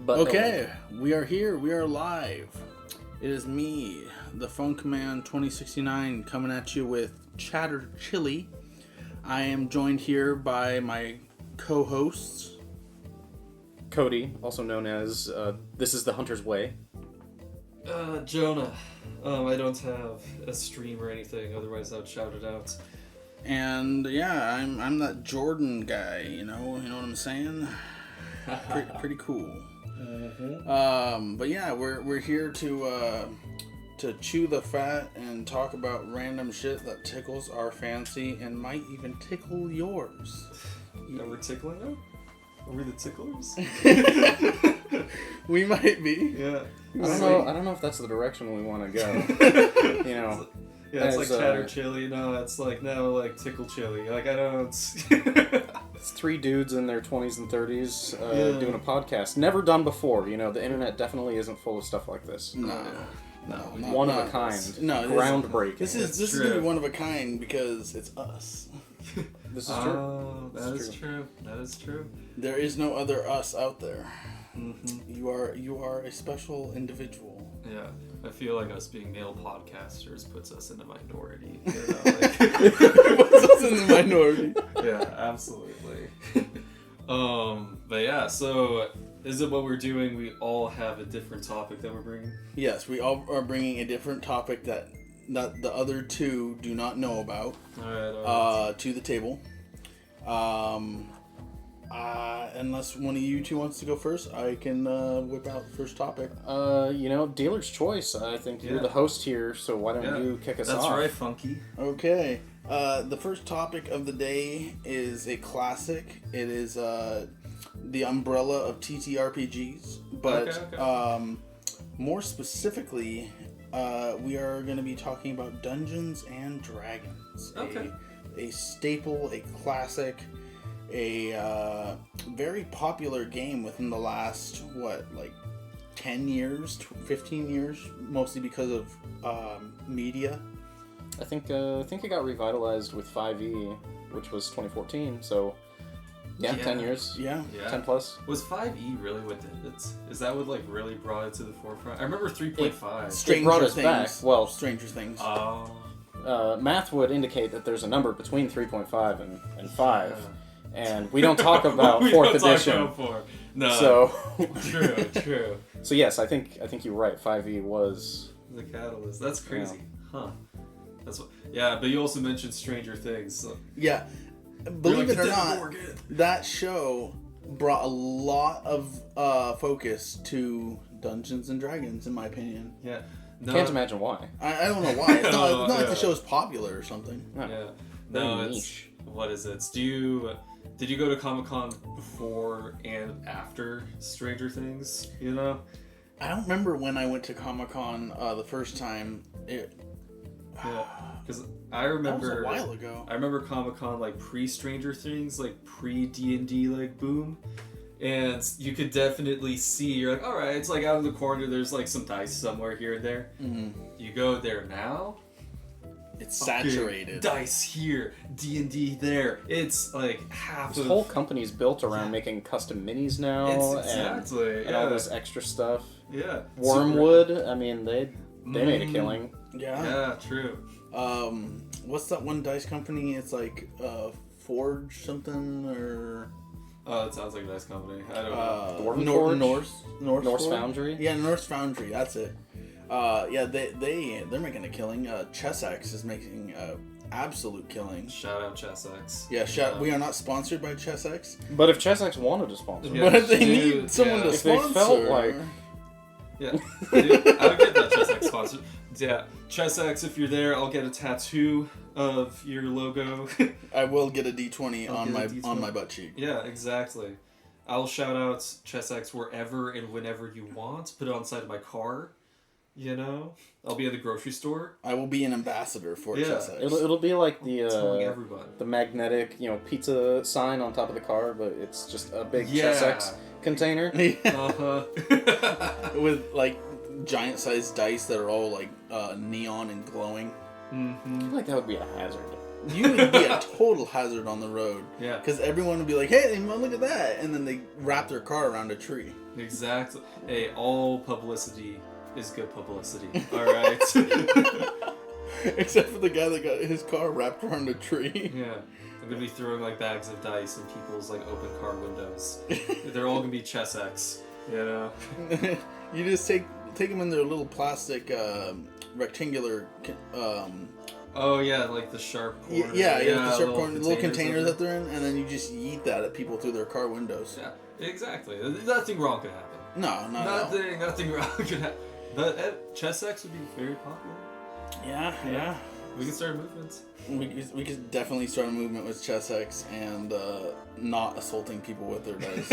But Okay, we are here. We are live. It is me, the Funk Man 2069, coming at you with Chatter Chili. I am joined here by my co-hosts. Cody, also known as This is the Hunter's Way. Jonah. I don't have a stream or anything, otherwise I'd shout it out. And yeah, I'm that Jordan guy, you know what I'm saying? Pretty cool. Mm-hmm. But yeah, we're here to chew the fat and talk about random shit that tickles our fancy and might even tickle yours. Are we tickling them? Are we the ticklers? We might be. Yeah. I don't know if that's the direction we want to go. You know, Yeah, it's as, like Chatter Chili. No, it's like Tickle Chili. Like I don't. it's three dudes in their 20s and 30s doing a podcast. Never done before. You know, the internet definitely isn't full of stuff like this. No. One of a kind. No, groundbreaking. This is gonna be one of a kind because it's us. This is true. Oh, that is true. That is true. There is no other us out there. Mm-hmm. You are a special individual. Yeah, I feel like us being male podcasters puts us in the minority. You know, Puts us in the minority. Yeah, absolutely. But yeah, so is it what we're doing? We all have a different topic that we're bringing. Yes, we all are bringing a different topic that the other two do not know about All right. to the table. Unless one of you two wants to go first, I can whip out the first topic. You know, dealer's choice. I think you're the host here, so why don't you kick us off? That's right, Funky. Okay. The first topic of the day is a classic. It is the umbrella of TTRPGs, but Okay. more specifically, we are going to be talking about Dungeons and Dragons. Okay. A staple, a classic, a very popular game within the last 10 years, 15 years, mostly because of media. I think it got revitalized with 5e, which was 2014. So, yeah. 10 years. Yeah. 10 plus. Was 5e really what did it? Is that what really brought it to the forefront? I remember 3.5. Stranger brought us Things. back. Well, Stranger Things. Math would indicate that there's a number between 3.5 and 5. And we don't talk about we 4th don't edition. Talk about 4. No. So True. So yes, I think you're right. 5e was the catalyst. That's crazy. Huh. That's what. Yeah, but you also mentioned Stranger Things. So. Yeah. Believe it or not, that show brought a lot of focus to Dungeons and Dragons, in my opinion. Yeah. No, can't imagine why. I don't know why. It's not like the show's popular or something. No. Yeah. Very No, niche. What is it? Did you go to Comic-Con before and after Stranger Things? You know? I don't remember when I went to Comic-Con the first time. Yeah. Because I remember... That was a while ago. I remember Comic-Con pre-Stranger Things, pre-D&D boom. And you could definitely see, you're like, alright, it's out in the corner, there's some dice somewhere here and there. Mm-hmm. You go there now... It's saturated. Dice here, D&D there. It's half This whole company's built around making custom minis now, and all this extra stuff. Yeah. Wormwood, I mean, they made a killing. Yeah. Yeah, true. What's that one dice company? It's Forge something or... Oh, it sounds like a nice company. I don't know. Norse Foundry? Yeah, Norse Foundry, that's it. Yeah, they're making a killing. Chessex is making absolute killing. Shout out Chessex. Yeah, we are not sponsored by Chessex. But if Chessex wanted to sponsor, but if they need someone to if sponsor, they felt like, yeah, I would get that Chessex sponsored. Yeah, Chessex, if you're there, I'll get a tattoo of your logo. I will get a D20 on my butt cheek. Yeah, exactly. I'll shout out Chessex wherever and whenever you want. Put it on the side of my car. You know, I'll be at the grocery store. I will be an ambassador for Chessex. It'll be like telling everybody. The magnetic, pizza sign on top of the car, but it's just a big Chessex container. With giant sized dice that are all neon and glowing. Mm-hmm. I feel like that would be a hazard. You would be a total hazard on the road. Yeah. Because everyone would be like, hey, look at that. And then they wrap their car around a tree. Exactly. Hey, all publicity is good publicity. All right. Except for the guy that got his car wrapped around a tree. Yeah. I'm gonna be throwing like bags of dice in people's like open car windows. They're all gonna be chess X. You know. You just take them in their little plastic rectangular. Oh yeah, like the sharp corner. Yeah, the sharp corner, little containers containers that they're in, and then you just yeet that at people through their car windows. Yeah, exactly. Nothing wrong could happen. No, not at all. Nothing wrong could happen. But chess X would be very popular. Yeah. We can start movements. We could definitely start a movement with Chess X and not assaulting people with their dice.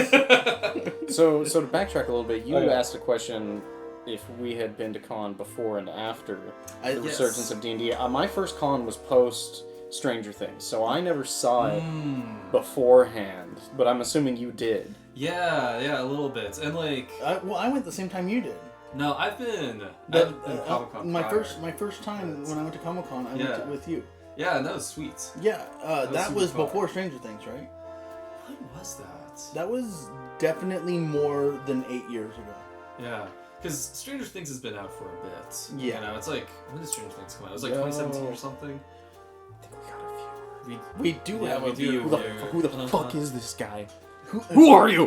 So to backtrack a little bit, you Oh, yeah. asked a question if we had been to con before and after the Yes. resurgence of D&D. My first con was post Stranger Things, so I never saw it beforehand, but I'm assuming you did. Yeah, a little bit. And like, I went the same time you did. no, I've been Comic-Con my prior. first time when I went to Comic-Con, I Yeah. went with you. Yeah, and that was sweet. Yeah, that super was fun. before Stranger Things, right? When was that? That was definitely more than 8 years ago. Yeah, because Stranger Things has been out for a bit. Yeah. You know, it's like, when did Stranger Things come out? It was like Yo. 2017 or something. I think we got a few. We do Yeah, have we a do. view. Who the fuck is this guy? Who are you?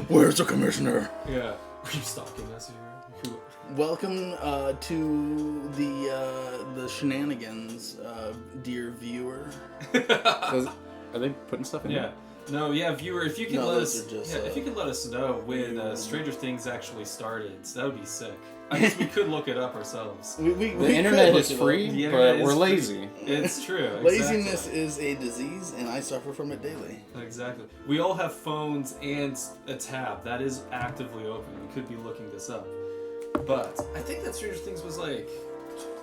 Where's the commissioner? Yeah. Are you stalking us here? Welcome to the shenanigans, dear viewer. Are they putting stuff in Yeah. here? No, yeah, viewer, if you can No, let those us, are just, if you can let us know when Stranger Things actually started, that would be sick. I guess we could look it up ourselves. The internet is free, The but internet we're is lazy. It's true. Laziness exactly. is a disease, and I suffer from it daily. Exactly. We all have phones and a tab that is actively open. We could be looking this up. But I think that Stranger Things was like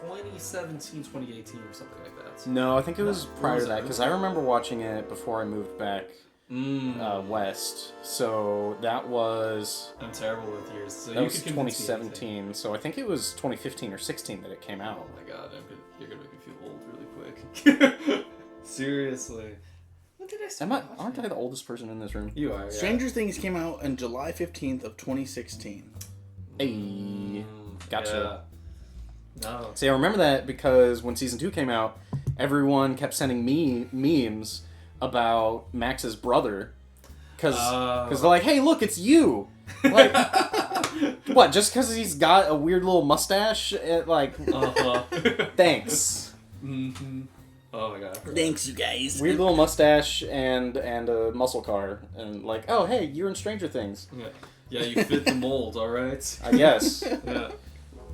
2017, 2018 or something like that. No, I think it was When prior was to it that, because I remember watching it before I moved back Mm. west. So that was I'm terrible with years. So that you was could convince me anything. 2017. So I think it was 2015 or 16 that it came out. Oh my god, you're gonna make me feel old really quick. Seriously. When did I start Aren't I the oldest person in this room? You are, yeah. Stranger Things came out on July 15th of 2016. Hey, gotcha. Yeah. No. See, I remember that because when season 2 came out, everyone kept sending me memes about Max's brother, because they're like, "Hey, look, it's you!" Like, what? Just because he's got a weird little mustache? Thanks. Mm-hmm. Oh my god. Thanks, you guys. Weird little mustache and a muscle car, and like, oh, hey, you're in Stranger Things. Yeah, you fit the mold, all right. I guess. Yeah,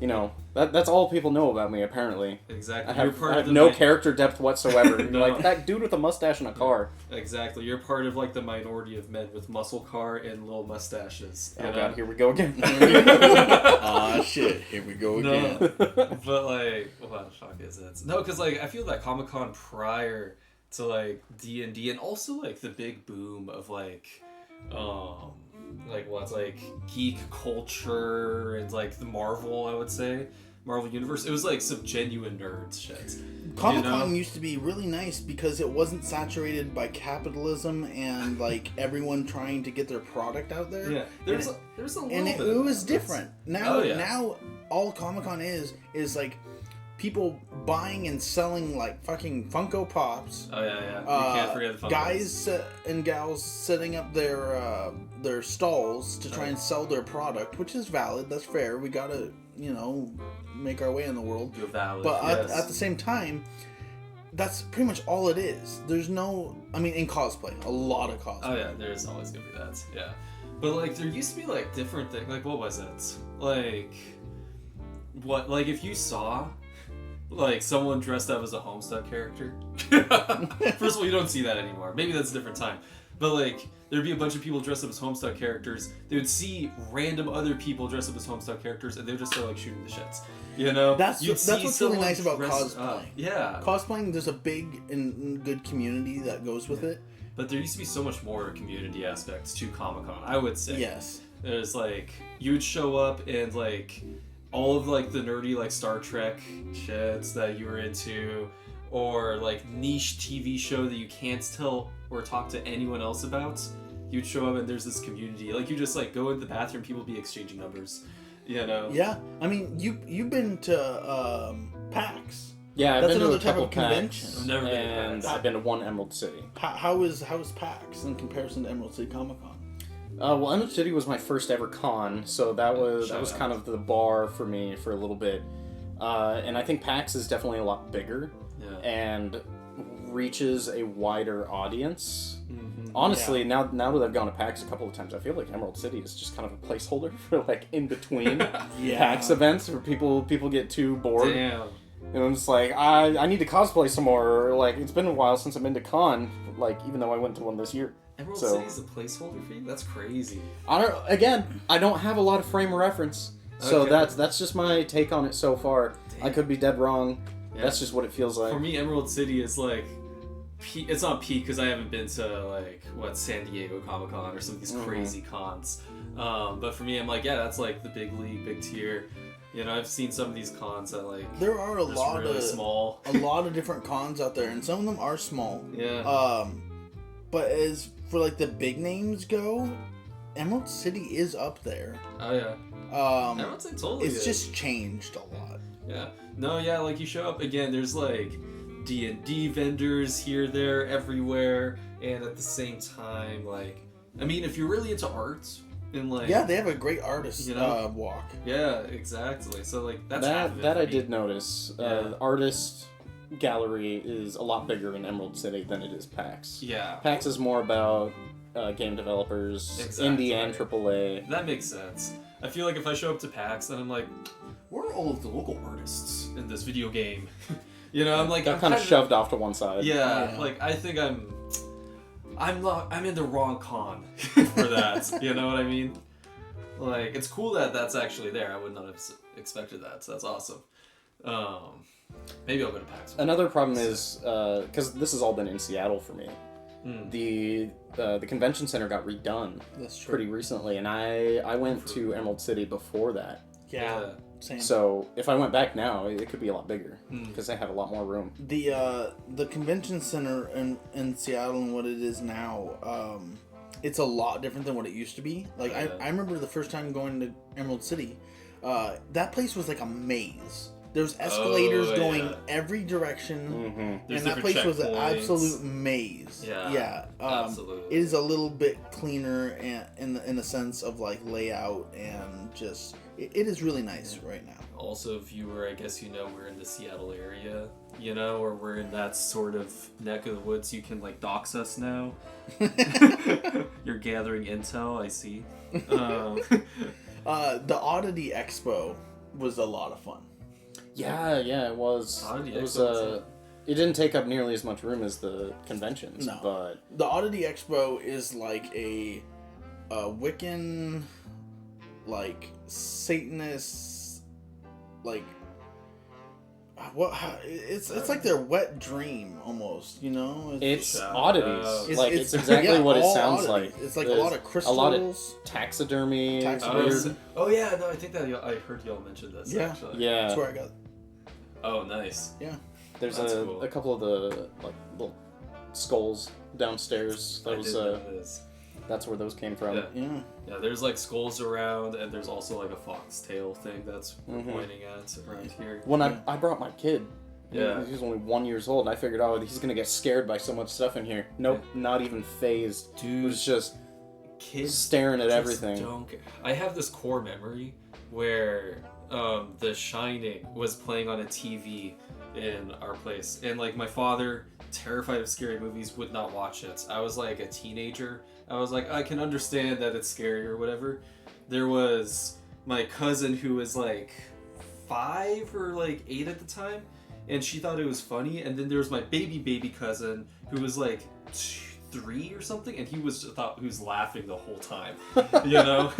You know, that's all people know about me, apparently. exactly. I You're have, part I of have the no character depth whatsoever. You're No. like, that dude with a mustache and a car. Exactly. You're part of like the minority of men with muscle car and little mustaches. You Oh know? god, here we go again. Aw, shit. Here we go again. No, but like, what the fuck is it? No, because like I feel that Comic-Con prior to like D&D and also like the big boom of like what's like geek culture and like the Marvel, I would say. Marvel Universe. It was like some genuine nerds shit. Comic-Con You know? used to be really nice because it wasn't saturated by capitalism and like everyone trying to get their product out there. Yeah, there's a little And bit. it of was that. different. Now, Oh, yeah. now all Comic-Con is like people buying and selling like fucking Funko Pops. Oh yeah. You can't forget the Funkos. Guys and gals setting up their stalls to try and sell their product, which is valid. That's fair. We gotta, make our way in the world. You're valid. But yes. at the same time, that's pretty much all it is. There's no, in cosplay, a lot of cosplay. Oh yeah, there's always gonna be that. Yeah, but like there used to be like different things. Like what was it? Like what? Like if you saw like someone dressed up as a Homestuck character. First of all, you don't see that anymore. Maybe that's a different time. But like there'd be a bunch of people dressed up as Homestuck characters. They would see random other people dressed up as Homestuck characters, and they would just start like shooting the shits. You know? That's You'd what's see really someone nice about dressed cosplay. up. Yeah. Cosplaying, there's a big and good community that goes with it. But there used to be so much more community aspects to Comic-Con, I would say. Yes. There's like, you would show up and like, all of like the nerdy like Star Trek shits that you were into, or like niche TV show that you can't tell or talk to anyone else about, you'd show up and there's this community. Like you just like go in the bathroom, people be exchanging numbers, you know? Yeah, I mean, you've been to PAX. Yeah, I've That's been to another a type couple of convention. I've never been to and PAX. I've been to one Emerald City. How is PAX in comparison to Emerald City Comic Con? Well, Emerald City was my first ever con, so that was Shout out. kind of the bar for me for a little bit. And I think PAX is definitely a lot bigger Yeah. and reaches a wider audience. Mm-hmm. Honestly, now that I've gone to PAX a couple of times, I feel like Emerald City is just kind of a placeholder for like in between Yeah. PAX events where people get too bored. Damn. And I'm just like, I need to cosplay some more. Or, like, it's been a while since I've been to con. Like, even though I went to one this year. Emerald So- City's a placeholder for you? That's crazy. I don't have a lot of frame of reference. So Okay. that's just my take on it so far. Damn. I could be dead wrong. Yeah. That's just what it feels like. For me, Emerald City is like, it's not peak because I haven't been to like San Diego Comic Con or some of these Mhm. crazy cons. But for me, I'm like, yeah, that's like the big league, big tier. You know, I've seen some of these cons that like There are a just lot really of small. a lot of different cons out there, and some of them are small. Yeah. But as for like the big names go, Emerald City is up there. Oh yeah. Emerald City totally It's is. just changed a lot. Yeah. No, yeah, like you show up again, there's like D&D vendors here, there, everywhere, and at the same time, like, I mean, if you're really into art and like, Yeah, they have a great artist You know? walk. yeah, exactly. So like that's half of it that for I me. did notice. Yeah. The artist gallery is a lot bigger in Emerald City than it is PAX. Yeah, PAX is more about game developers, Exactly. indie and AAA. that makes sense. I feel like if I show up to PAX, then I'm like, where are all of the local artists in this video game? You know, I'm like, Got I'm kind of kinda- shoved off to one side. Yeah, Yeah. like I think I'm in the wrong con for that. You know what I mean? Like it's cool that that's actually there. I would not have expected that. So that's awesome. Maybe I'll go to PAX. Another problem is because this has all been in Seattle for me. Mm. The convention center got redone That's true. pretty recently, and I went to Emerald City before that. Yeah. Same. So if I went back now, it could be a lot bigger Mm. because they have a lot more room. The convention center in Seattle and what it is now, it's a lot different than what it used to be. Like Yeah. I remember the first time going to Emerald City, that place was like a maze. There's escalators Oh, going yeah. every direction, Mm-hmm. There's and that different place was an checkpoints. absolute maze. Yeah, absolutely. It is a little bit cleaner in the sense of like layout and just it is really nice right now. Also, viewer, I guess you know we're in the Seattle area, you know, or we're in that sort of neck of the woods. You can like dox us now. You're gathering intel, I see. The Oddity Expo was a lot of fun. Yeah, it was. Oddity It was. Expo, It didn't take up nearly as much room as the conventions, No. but The Oddity Expo is like a Wiccan, like Satanist, like it's like their wet dream almost, you know. it's Shout oddities. out. It's exactly what it all sounds oddities. like. It's like a There's lot of crystals. a lot of taxidermy. Taxidermy. Oh yeah, no, I think that I heard y'all mention this. Yeah. Actually. Yeah, That's where I got. Oh, nice. there's That's cool. a couple of the like little skulls downstairs. That I was did know this. that's where those came from. Yeah. Yeah. Yeah, there's like skulls around, and there's also like a foxtail thing that's we're Mhm. pointing at around here. When Yeah. I brought my kid, Yeah. he was only 1 year old, and I figured, oh, he's gonna get scared by so much stuff in here. Nope, not even phased. He Dude, was just kids staring at just everything. don't get- I have this core memory where The Shining was playing on a TV in our place, and like my father, terrified of scary movies, would not watch it. I was like a teenager. I was like, I can understand that it's scary or whatever. There was my cousin who was like 5 or like 8 at the time, and she thought it was funny. And then there was my baby cousin who was like 3 or something, and he was laughing the whole time. You know,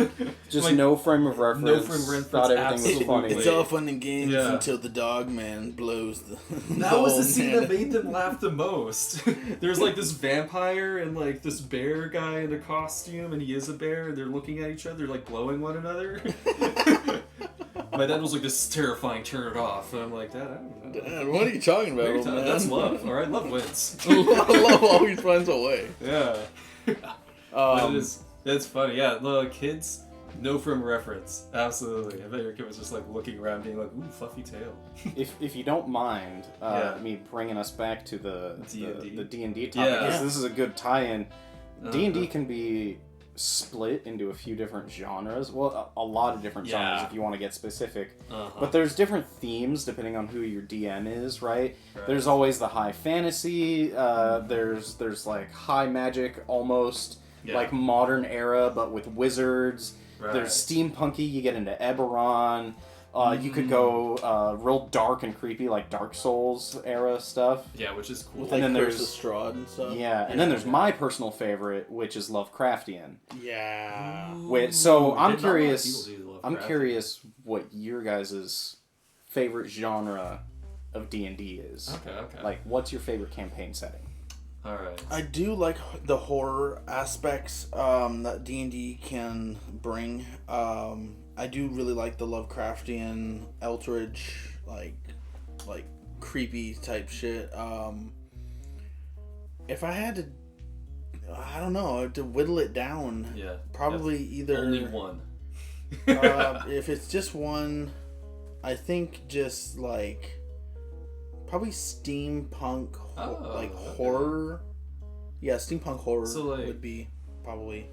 Just Like, no frame of reference. no frame of reference, Thought everything was absolutely. funny. It's all fun and games Yeah. until the dog man blows the. that was the old scene man. that made them laugh the most. There's like this vampire and like this bear guy in a costume, and he is a bear, and they're looking at each other like blowing one another. My dad was like, "This is terrifying. Turn it off." And I'm like, "Dad, I don't know." Dad, what are you talking about, old man? That's love. All right, love wins. Love always finds a way. Yeah. But it's funny. Yeah, the kids know from reference. Absolutely. I bet your kid was just like looking around, being like, "Ooh, fluffy tail." If you don't mind me bringing us back to the D&D topic, because this is a good tie-in. D&D can be split into a few different genres. Well, a lot of different genres if you want to get specific. But there's different themes depending on who your DM is, right? There's always the high fantasy. There's like high magic, almost like modern era, but with wizards. There's steampunky. You get into Eberron. You could go real dark and creepy, like Dark Souls era stuff. Yeah, which is cool. With, like, and then Curse of Strahd and stuff. Yeah, and then there's my personal favorite, which is Lovecraftian. Yeah. So I'm curious. I'm curious what your guys' favorite genre of D&D is. Okay. Like, what's your favorite campaign setting? All right. I do like the horror aspects that D&D can bring. I do really like the Lovecraftian, Eldritch, like creepy type shit. If I had to, I don't know, to whittle it down. Yeah. Probably either only one. If it's just one, I think just like probably steampunk, horror. Yeah, steampunk horror would be probably.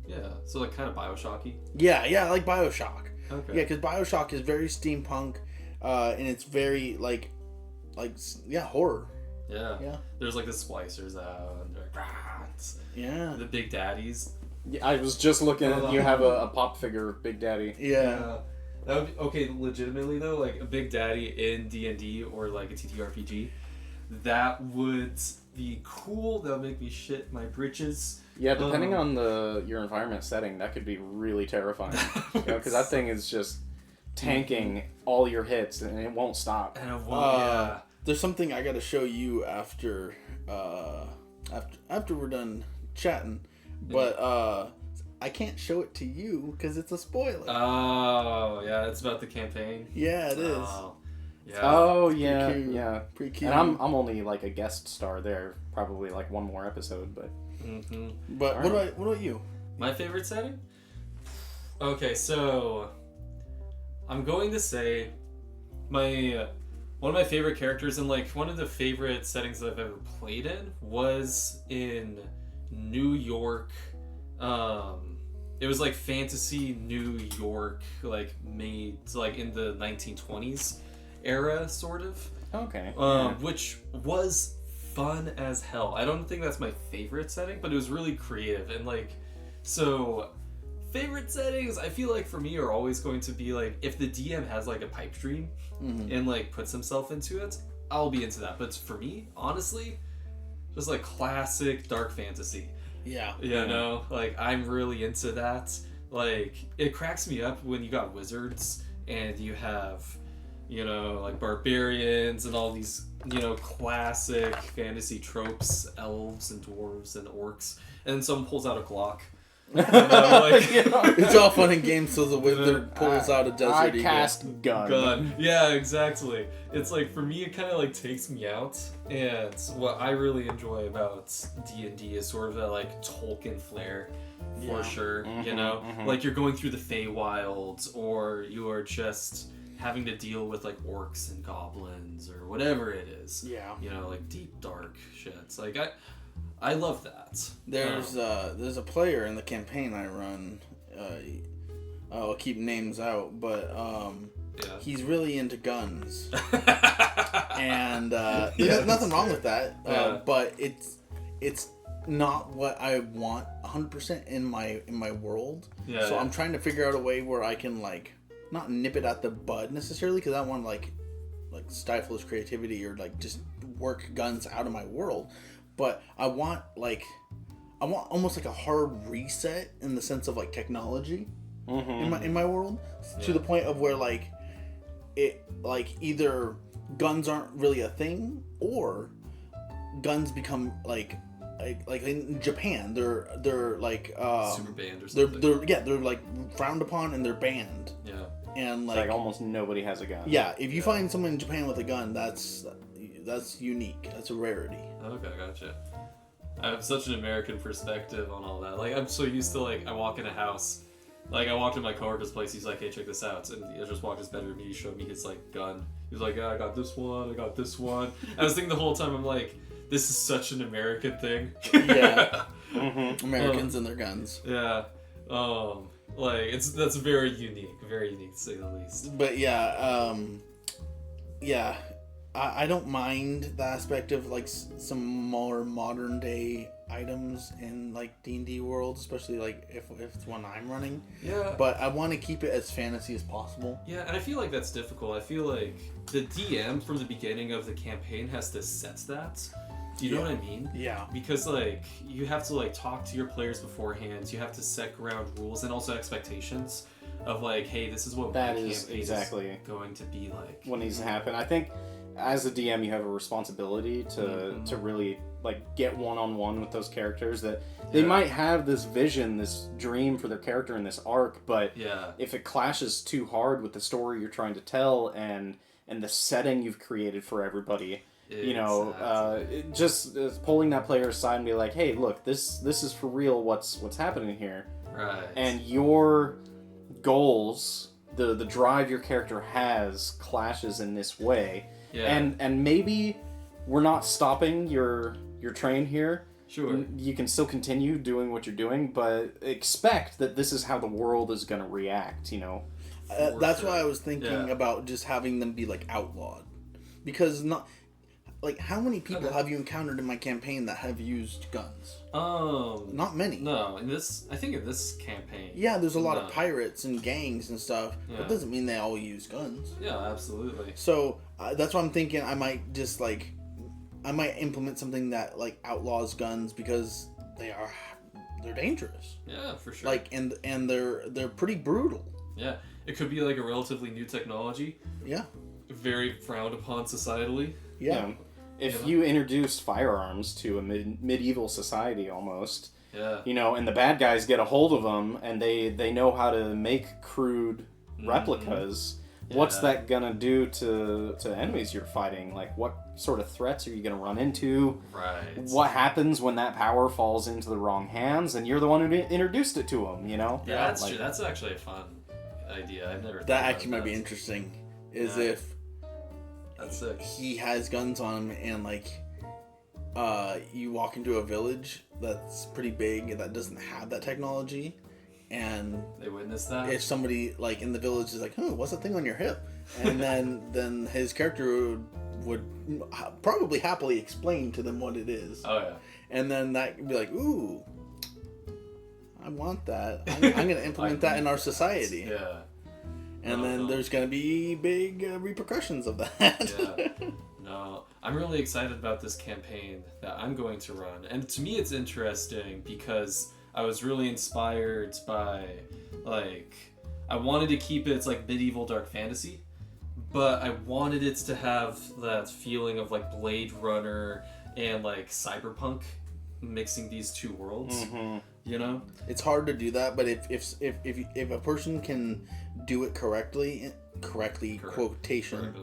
Yeah, so like kind of Bioshocky. Yeah, like Bioshock. Okay. Yeah, because Bioshock is very steampunk, and it's very like horror. Yeah. There's like the splicers out, and they're like, the Big Daddies. Yeah, I was just looking at you have a pop figure of Big Daddy. Yeah. That would be, okay, legitimately though, like a Big Daddy in D&D or like a TTRPG, that would be cool. That would make me shit my britches. Yeah, depending on your environment setting, that could be really terrifying. Because that thing is just tanking all your hits and it won't stop. And it won't, There's something I got to show you after we're done chatting, but I can't show it to you because it's a spoiler. Oh, yeah, it's about the campaign. Yeah, it is. Yeah. Oh, Pretty yeah, cute. yeah. Pretty cute. And I'm only like a guest star there, probably like one more episode, but. Mm-hmm. But what about you? My favorite setting? Okay, so I'm going to say one of my favorite characters and like one of the favorite settings that I've ever played in was in New York. It was like fantasy New York, like made like in the 1920s era, sort of. Okay. Which was fun as hell. I don't think that's my favorite setting, but it was really creative and like, so favorite settings I feel like for me are always going to be like if the DM has like a pipe dream and like puts himself into it, I'll be into that. But for me, honestly, just like classic dark fantasy. Yeah. You know, like I'm really into that. Like it cracks me up when you got wizards and you have, you know, like barbarians and all these, you know, classic fantasy tropes, elves and dwarves and orcs, and then someone pulls out a Glock. You know, like, it's all fun and games till the wizard pulls out a Desert Eagle. cast gun. Yeah, exactly. It's like, for me, it kind of like takes me out, and what I really enjoy about D&D is sort of that like Tolkien flair, for sure. You know, like you're going through the Feywilds, or you are just having to deal with like orcs and goblins or whatever it is. Yeah. You know, like deep dark shits. Like I love that. There's a player in the campaign I run. I'll keep names out, but he's really into guns. And there's nothing wrong with that. But it's not what I want 100% in my world. So I'm trying to figure out a way where I can like not nip it at the bud necessarily, because I don't want to like stifle his creativity or like just work guns out of my world. But I want almost like a hard reset in the sense of like technology in my world, to the point of where like it like either guns aren't really a thing or guns become like in Japan they're like super banned or something. They're like frowned upon and they're banned. Yeah. And It's like almost nobody has a gun. Yeah, if you find someone in Japan with a gun, that's unique. That's a rarity. Okay, gotcha. I have such an American perspective on all that. Like, I'm so used to, like, I walk in a house, like, I walked in my coworker's place, he's like, hey, check this out. And I just walked his bedroom, he showed me his, like, gun. He was like, yeah, I got this one, I got this one. I was thinking the whole time, I'm like, this is such an American thing. Yeah. Mm-hmm. Americans and their guns. Yeah. Like, that's very unique to say the least. But yeah, I don't mind the aspect of like some more modern day items in like D&D world, especially like if it's one I'm running. Yeah. But I want to keep it as fantasy as possible. Yeah, and I feel like that's difficult. I feel like the DM from the beginning of the campaign has to set that. Do you know what I mean? Yeah. Because, like, you have to, like, talk to your players beforehand. You have to set ground rules and also expectations of, like, hey, this is what That my is campaign exactly is going to be like. what needs to happen. I think as a DM, you have a responsibility to really, like, get one-on-one with those characters. That they might have this vision, this dream for their character in this arc, but if it clashes too hard with the story you're trying to tell and the setting you've created for everybody... You know, just pulling that player aside and be like, "Hey, look, this is for real. What's happening here?" Right. And your goals, the drive your character has, clashes in this way. Yeah. And maybe we're not stopping your train here. Sure. You can still continue doing what you're doing, but expect that this is how the world is going to react. You know. That's why I was thinking about just having them be like outlawed, because not. Like, how many people have you encountered in my campaign that have used guns? Not many. No, I think in this campaign. Yeah, there's a lot of pirates and gangs and stuff. Yeah. That doesn't mean they all use guns. Yeah, absolutely. So, that's why I'm thinking I might just, like, I might implement something that, like, outlaws guns because they're dangerous. Yeah, for sure. Like, and they're pretty brutal. Yeah, it could be, like, a relatively new technology. Yeah. Very frowned upon societally. Yeah. If you introduced firearms to a medieval society almost, you know, and the bad guys get a hold of them and they know how to make crude replicas, what's that gonna do to enemies you're fighting? Like, what sort of threats are you gonna run into? Right. What happens when that power falls into the wrong hands and you're the one who introduced it to them, you know? Yeah, that's true. That's actually a fun idea. I've never thought that actually might be interesting. If that's sick. He has guns on him, and like, you walk into a village that's pretty big and that doesn't have that technology, and they witness that. If somebody like in the village is like, "Oh, what's that thing on your hip?" and then his character would probably happily explain to them what it is. Oh yeah. And then that would be like, "Ooh, I want that. I'm going to implement that in our society." Yeah. And then there's going to be big repercussions of that. Yeah. No, I'm really excited about this campaign that I'm going to run. And to me it's interesting because I was really inspired by, like, I wanted to keep it, it's like medieval dark fantasy, but I wanted it to have that feeling of like Blade Runner and like cyberpunk, mixing these two worlds. Mm-hmm. You know, it's hard to do that, but if a person can do it correctly, quotation,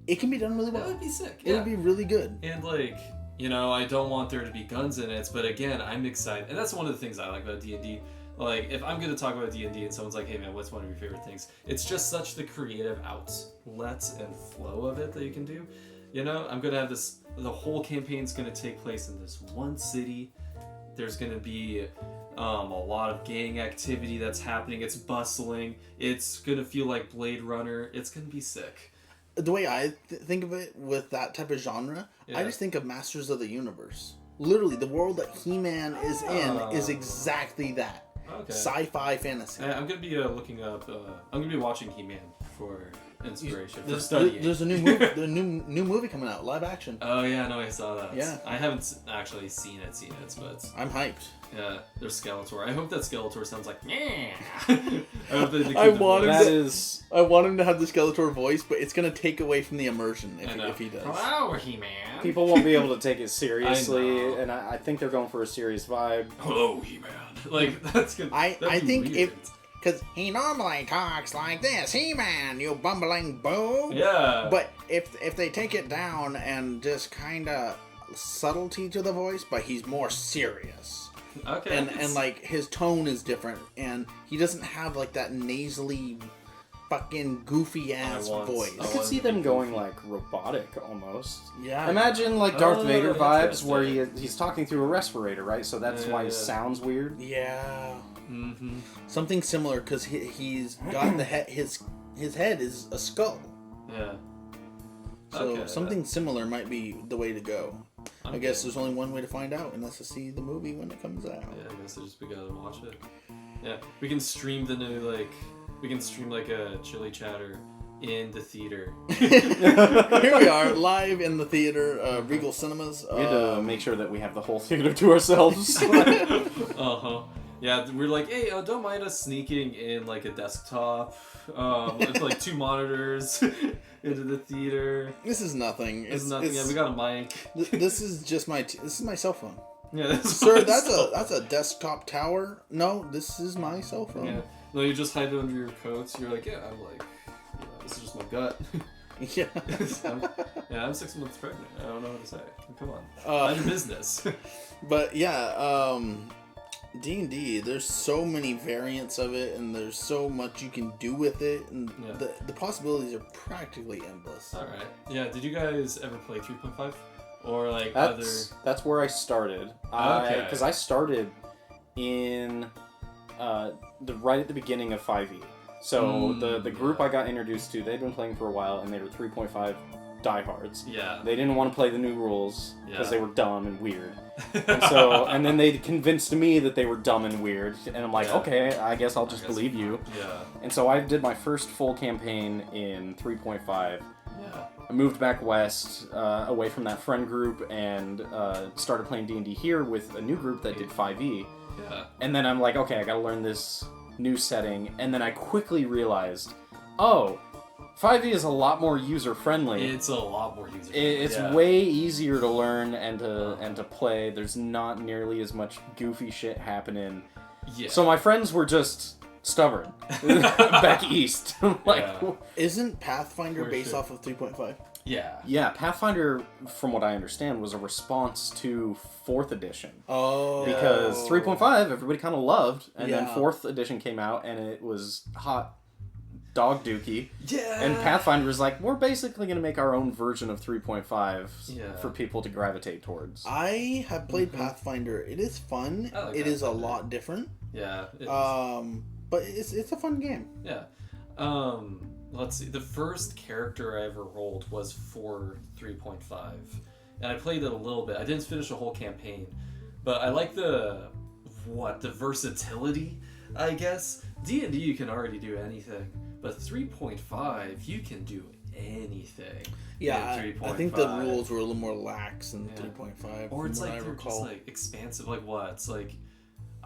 it can be done really well. That would be sick. It would be really good. And like, you know, I don't want there to be guns in it, but again, I'm excited, and that's one of the things I like about D&D. Like, if I'm going to talk about D&D and someone's like, hey man, what's one of your favorite things? It's just such the creative outlet and flow of it that you can do. You know, I'm going to have this, the whole campaign's going to take place in this one city. There's going to be a lot of gang activity that's happening. It's bustling. It's going to feel like Blade Runner. It's going to be sick. The way I think of it with that type of genre, I just think of Masters of the Universe. Literally, the world that He-Man is in is exactly that. Okay. Sci-fi fantasy. I'm going to be looking up, I'm going to be watching He-Man for inspiration, for studying. There's a new movie, new movie coming out, live action. Oh yeah, no, I saw that. Yeah. I haven't actually seen it, but I'm hyped. Yeah, there's Skeletor. I hope that Skeletor sounds like yeah. I want him to have the Skeletor voice, but it's gonna take away from the immersion if he does. Hello, He-Man. People won't be able to take it seriously, and I think they're going for a serious vibe. Hello, He-Man. Like that's gonna. I think because he normally talks like this, He-Man, you bumbling boob. Yeah. But if they take it down and just kind of subtlety to the voice, but he's more serious. Okay. And like his tone is different, and he doesn't have like that nasally, fucking goofy ass voice. I could see them going like robotic almost. Yeah. Imagine like Darth Vader vibes where interesting. he's talking through a respirator, right? So that's why he sounds weird. Yeah. Mm-hmm. Something similar because he's got the head. His head is a skull. Yeah. So Okay. something similar might be the way to go. I guess there's only one way to find out, and that's to see the movie when it comes out. Yeah, I guess we gotta watch it. Yeah, we can stream the new we can stream like a Chili Chatter in the theater. Here we are, live in the theater, Regal Cinemas. We had to make sure that we have the whole theater to ourselves. Uh-huh. Yeah, we're like, hey, don't mind us sneaking in like a desktop with like 2 monitors into the theater. This is nothing. It's nothing. Yeah, we got a mic. This is just this is my cell phone. Yeah, that's Sir, that's a desktop tower. No, this is my cell phone. Yeah. No, you just hide it under your coats. You're like, yeah, I'm like, this is just my gut. Yeah. I'm 6 months pregnant. I don't know what to say. Come on. Uh, I'm business. But yeah, D&D, there's so many variants of it, and there's so much you can do with it, and Yeah. the possibilities are practically endless. All right. Yeah. Did you guys ever play 3.5 or like That's where I started. Okay. Because I started in right at the beginning of 5e. So the group I got introduced to, they'd been playing for a while, and they were 3.5 diehards. Yeah. They didn't want to play the new rules because Yeah. they were dumb and weird. And then they convinced me that they were dumb and weird, and I'm like, Yeah. okay, I guess I'll just believe you. Yeah. And so I did my first full campaign in 3.5. Yeah. I moved back west, away from that friend group, and started playing D&D here with a new group that did 5e. Yeah. And then I'm like, okay, I gotta learn this new setting. And then I quickly realized, oh, 5e is a lot more user-friendly. It's a lot more user. It's way easier to learn and to play. There's not nearly as much goofy shit happening. Yeah. So my friends were just stubborn back east. Like, Yeah. Isn't Pathfinder For based sure. off of 3.5? Yeah. yeah, Pathfinder, from what I understand, was a response to 4th edition. Oh. Because 3.5 everybody kind of loved, and then Yeah. 4th edition came out and it was hot dog dookie. Yeah. And Pathfinder was like, we're basically going to make our own version of 3.5 Yeah. for people to gravitate towards. I have played Pathfinder. It is fun. I like It is a Pathfinder. lot different. Yeah. It is. But it's a fun game. Yeah. Let's see. The first character I ever rolled was for 3.5. And I played it a little bit. I didn't finish a whole campaign. But I like the versatility, I guess. D&D you can already do anything. But 3.5 you can do anything. Yeah, in I think the 3.5. rules were a little more lax than Yeah. 3.5. Or it's from what like I they're recall. just like expansive. Like what? It's like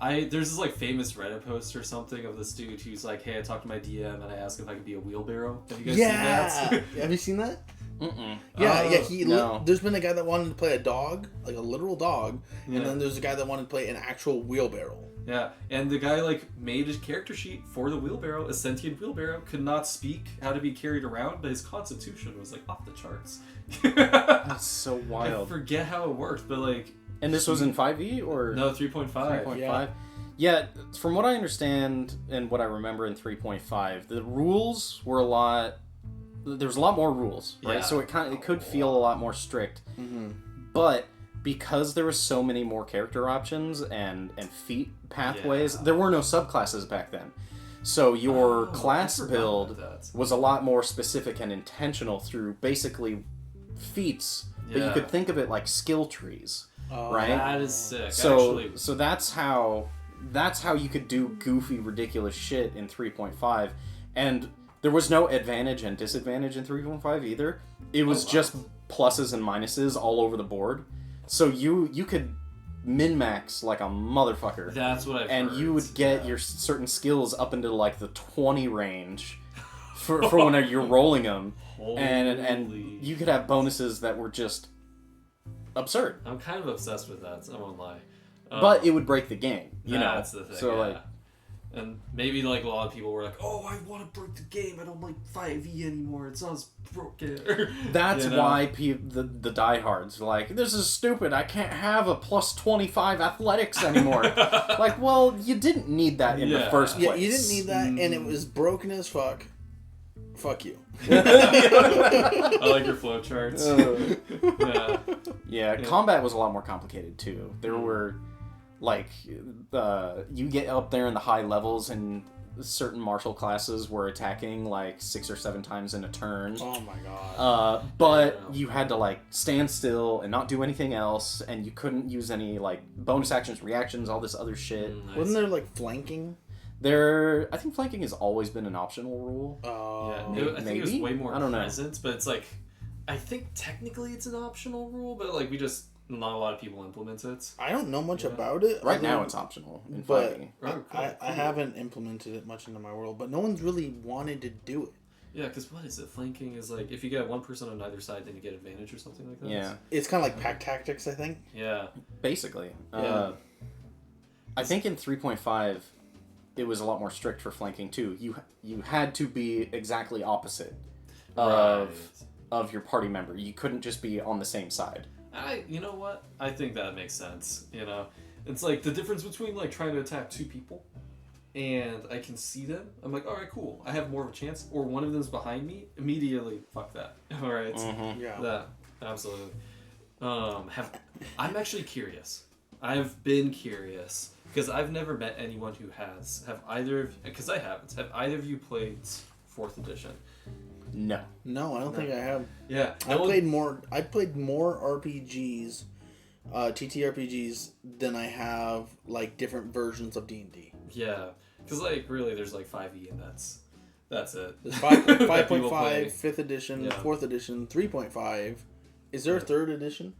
there's this like famous Reddit post or something of this dude who's like, hey, I talked to my DM and I asked if I could be a wheelbarrow. Have you guys seen that? Have you seen that? Mm-mm. Yeah, Oh, yeah. no. There's been a guy that wanted to play a dog, like a literal dog, Yeah. and then there's a guy that wanted to play an actual wheelbarrow. Yeah, and the guy like made a character sheet for the wheelbarrow, a sentient wheelbarrow, could not speak how to be carried around, but his constitution was like off the charts. That's so I wild. forget how it worked, but like And this was in 5e or no 3.5. 3.5? Yeah, from what I understand and what I remember in 3.5, the rules were a lot. There's a lot more rules, right? Yeah. So it could feel a lot more strict. Mm-hmm. But because there was so many more character options and feat pathways, Yeah. there were no subclasses back then. So your class I forgot build about that. was a lot more specific and intentional through basically feats, but you Yeah. could think of it like skill trees, right? That is sick. So Actually, so that's how you could do goofy, ridiculous shit in 3.5, and there was no advantage and disadvantage in 3.5 either. It was wow. just pluses and minuses all over the board. So you could min-max like a motherfucker, that's what I've and heard. you would get Yeah. your certain skills up into like the 20 range for when you're rolling them, and Holy- you could have bonuses that were just absurd. I'm kind of obsessed with that. So I won't lie. But it would break the game, you know. That's the thing. So yeah. like, And maybe like a lot of people were like, "Oh, I want to break the game. I don't like 5e anymore. It sounds broken." That's why the diehards are like, this is stupid. I can't have a plus 25 athletics anymore. Like, well, you didn't need that in the first place. Yeah, you didn't need that, and it was broken as fuck. Fuck you. I like your flowcharts. Yeah, combat was a lot more complicated too. There were, like, you get up there in the high levels and certain martial classes were attacking like 6 or 7 times in a turn. Oh my god. But you had to like stand still and not do anything else, and you couldn't use any like bonus actions, reactions, all this other shit. Nice. Wasn't there like flanking? I think flanking has always been an optional rule. I think it was way more I don't know. present, but it's like, I think technically it's an optional rule, but like not a lot of people implement it. I don't know much about it. Right now it's optional in but flanking. I haven't implemented it much into my world, but no one's really wanted to do it. Yeah, because what is it? Flanking is like, if you get one person on either side, then you get advantage or something like that? Yeah. It's kind of like pack tactics, I think. Yeah. Basically. Yeah. I think in 3.5, it was a lot more strict for flanking too. You had to be exactly opposite of your party member. You couldn't just be on the same side. You know what? I think that makes sense. You know, it's like the difference between like trying to attack 2 people, and I can see them. I'm like, all right, cool. I have more of a chance. Or one of them's behind me. Immediately, fuck that. All right. Yeah. That absolutely. I'm actually curious. I've been curious because I've never met anyone who has. Because I haven't. Have either of you played 4th edition? No. No, I don't think I have. Yeah. I played more RPGs, TTRPGs than I have like different versions of D&D. Yeah, because like really, there's like 5e, and that's it. 5.5, play. 5th edition, Yeah. 4th edition, 3.5. Is there a 3rd edition?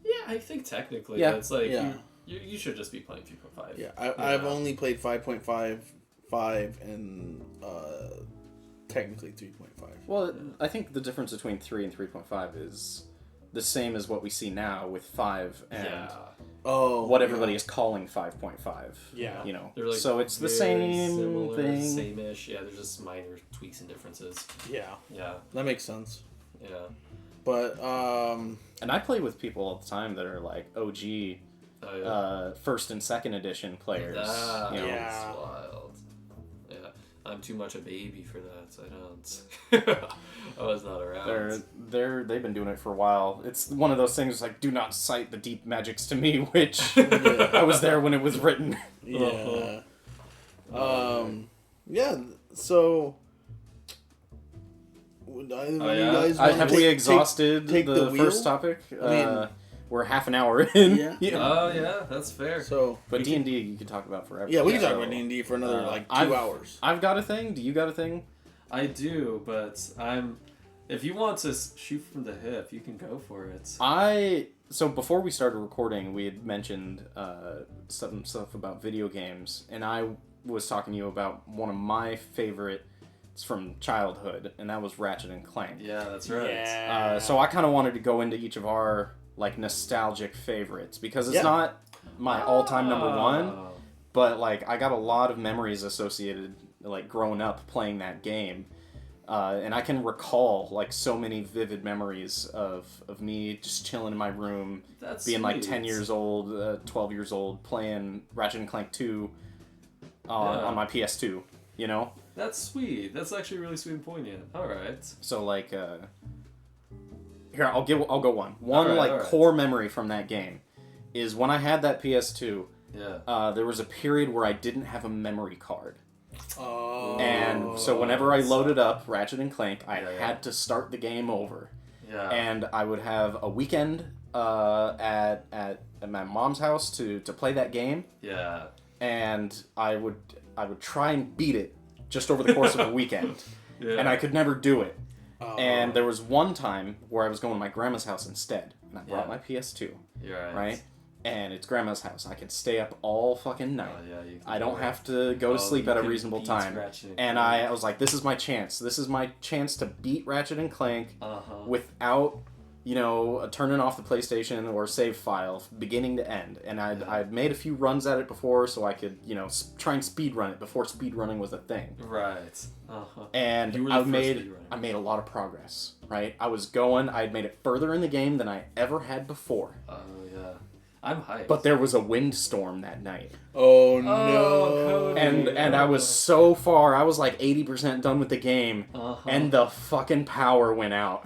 Yeah, I think technically, Yeah. but it's like Yeah. you should just be playing 3.5. Yeah, I've only played 5.5, 5, and technically 3.5. Well, I think the difference between 3 and 3.5 is the same as what we see now with 5 and what everybody is calling 5.5. Yeah. You know, They're like so it's the very same similar, thing. same-ish. Yeah, there's just minor tweaks and differences. Yeah, Yeah, that makes sense. yeah. But And I play with people all the time that are like OG, Oh, yeah. 1st and 2nd edition players. That you know. Yeah. is wild. Yeah, I'm too much a baby for that, so I don't. I was not around. They've been doing it for a while. It's one of those things like, do not cite the deep magics to me, which I was there when it was written. yeah. Yeah, so would either one of you guys wanna have we exhausted take the wheel? first topic? mean- We're half an hour in. Yeah. Oh yeah, that's fair. So, But D&D you could talk about forever. yeah, we can talk So, about D&D for another like 2 I've- hours. I've got a thing. Do you got a thing? I do, but if you want to shoot from the hip, you can go for it. So before we started recording, we had mentioned some stuff about video games, and I was talking to you about one of my favorites from childhood, and that was Ratchet and Clank. Yeah, that's right. Yeah. So I kind of wanted to go into each of our like nostalgic favorites because it's not my all-time number one, but like I got a lot of memories associated like growing up playing that game. And I can recall like so many vivid memories of me just chilling in my room, That's being like sweet. 10 years old, 12 years old, playing Ratchet and Clank 2 on my PS2, you know? That's sweet. That's actually really sweet and poignant. All right. So like, here I'll go one. One All right. core memory from that game is when I had that PS2. Yeah. There was a period where I didn't have a memory card. Oh. And so whenever I loaded up Ratchet and Clank, I Yeah. had to start the game over. Yeah. And I would have a weekend at my mom's house to play that game, Yeah. and I would try and beat it just over the course of a weekend, Yeah. and I could never do it. Oh. And there was one time where I was going to my grandma's house instead, and I brought Yeah. my PS2, You're right. right? And it's grandma's house. I can stay up all fucking night. Oh, yeah, you can I don't do it. have to go to sleep you at a can reasonable beat time. Ratchet and And Clank. I was like, this is my chance. This is my chance to beat Ratchet and Clank Uh-huh. without turning off the PlayStation or save file beginning to end, and I'd made a few runs at it before, so I could try and speed run it before speed running was a thing. Right. Uh-huh. And I made a lot of progress. Right, I'd made it further in the game than I ever had before. Oh yeah, I'm hyped. But there was a windstorm that night. Oh no! And I was so far. I was like 80% done with the game, and the fucking power went out.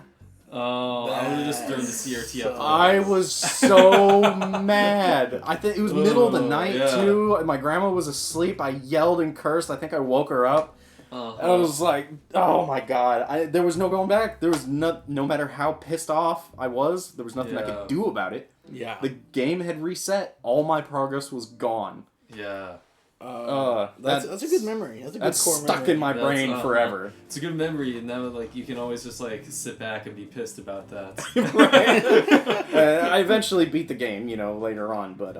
Oh, I would have just turned the CRT up. I was so mad. I think it was middle of the night too. My grandma was asleep. I yelled and cursed. I think I woke her up. And I was like, oh my god. There was no going back. There was no matter how pissed off I was, there was nothing I could do about it. Yeah. The game had reset. All my progress was gone. Yeah. That's a good memory. That's a good core memory. Stuck in my brain forever. It's a good memory, and now like you can always just like sit back and be pissed about that. I eventually beat the game, later on, but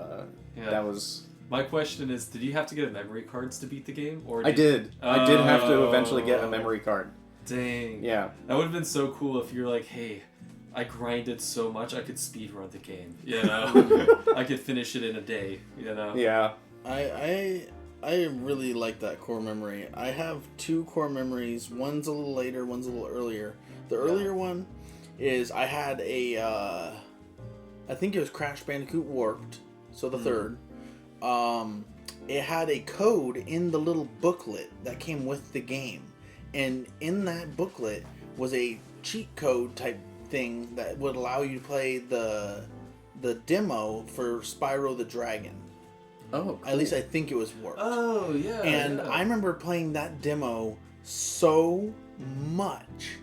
that was. My question is, did you have to get memory cards to beat the game, or I did. I did have to eventually get a memory card. Dang. Yeah. That would have been so cool if you're like, hey, I grinded so much I could speedrun the game. I could finish it in a day. Yeah. I really like that core memory. I have two core memories. One's a little later, one's a little earlier. The earlier one is I had I think it was Crash Bandicoot Warped, so the third. It had a code in the little booklet that came with the game. And in that booklet was a cheat code type thing that would allow you to play the demo for Spyro the Dragon. Oh, cool. At least I think it was Warped. Oh, yeah. And I remember playing that demo so much.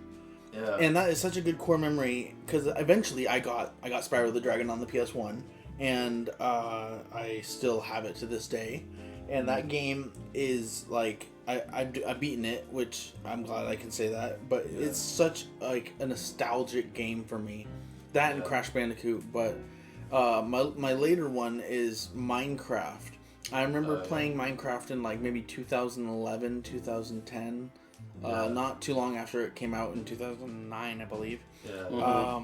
Yeah. And that is such a good core memory because eventually I got Spyro the Dragon on the PS1, and I still have it to this day. And that game is like I've beaten it, which I'm glad I can say that. But it's such like a nostalgic game for me. That and Crash Bandicoot, but. My later one is Minecraft. I remember playing Minecraft in like maybe 2011, 2010. Not too long after it came out in 2009, I believe. Yeah.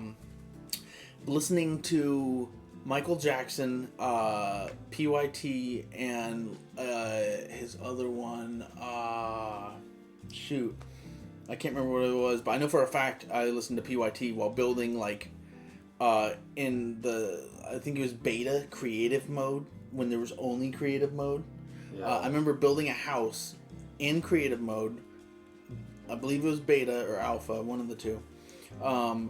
Listening to Michael Jackson, PYT, and his other one. Shoot. I can't remember what it was, but I know for a fact I listened to PYT while building like in the, I think it was beta creative mode, when there was only creative mode. Yeah. I remember building a house in creative mode. I believe it was beta or alpha, one of the two.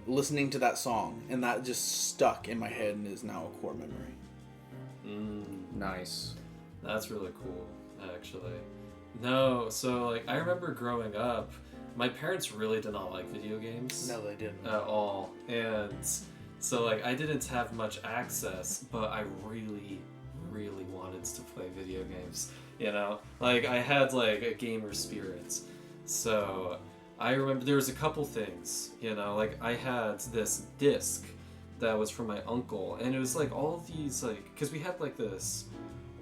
Listening to that song, and that just stuck in my head and is now a core memory. Nice. That's really cool, actually. No, so like I remember growing up, my parents really did not like video games. No, they didn't. At all. And so like I didn't have much access, but I really, really wanted to play video games. Like I had like a gamer spirit. So I remember there was a couple things, like I had this disc that was from my uncle, and it was like all of these like, because we had like this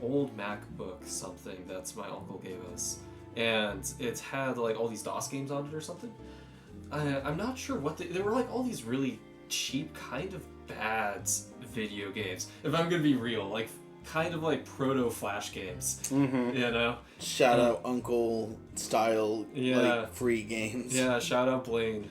old MacBook something that's my uncle gave us, and it had like all these DOS games on it or something. I'm not sure what they were like all these really cheap, kind of bad video games. If I'm gonna be real, like kind of like proto Flash games, Shout out Uncle style, like free games. Yeah, shout out Blaine,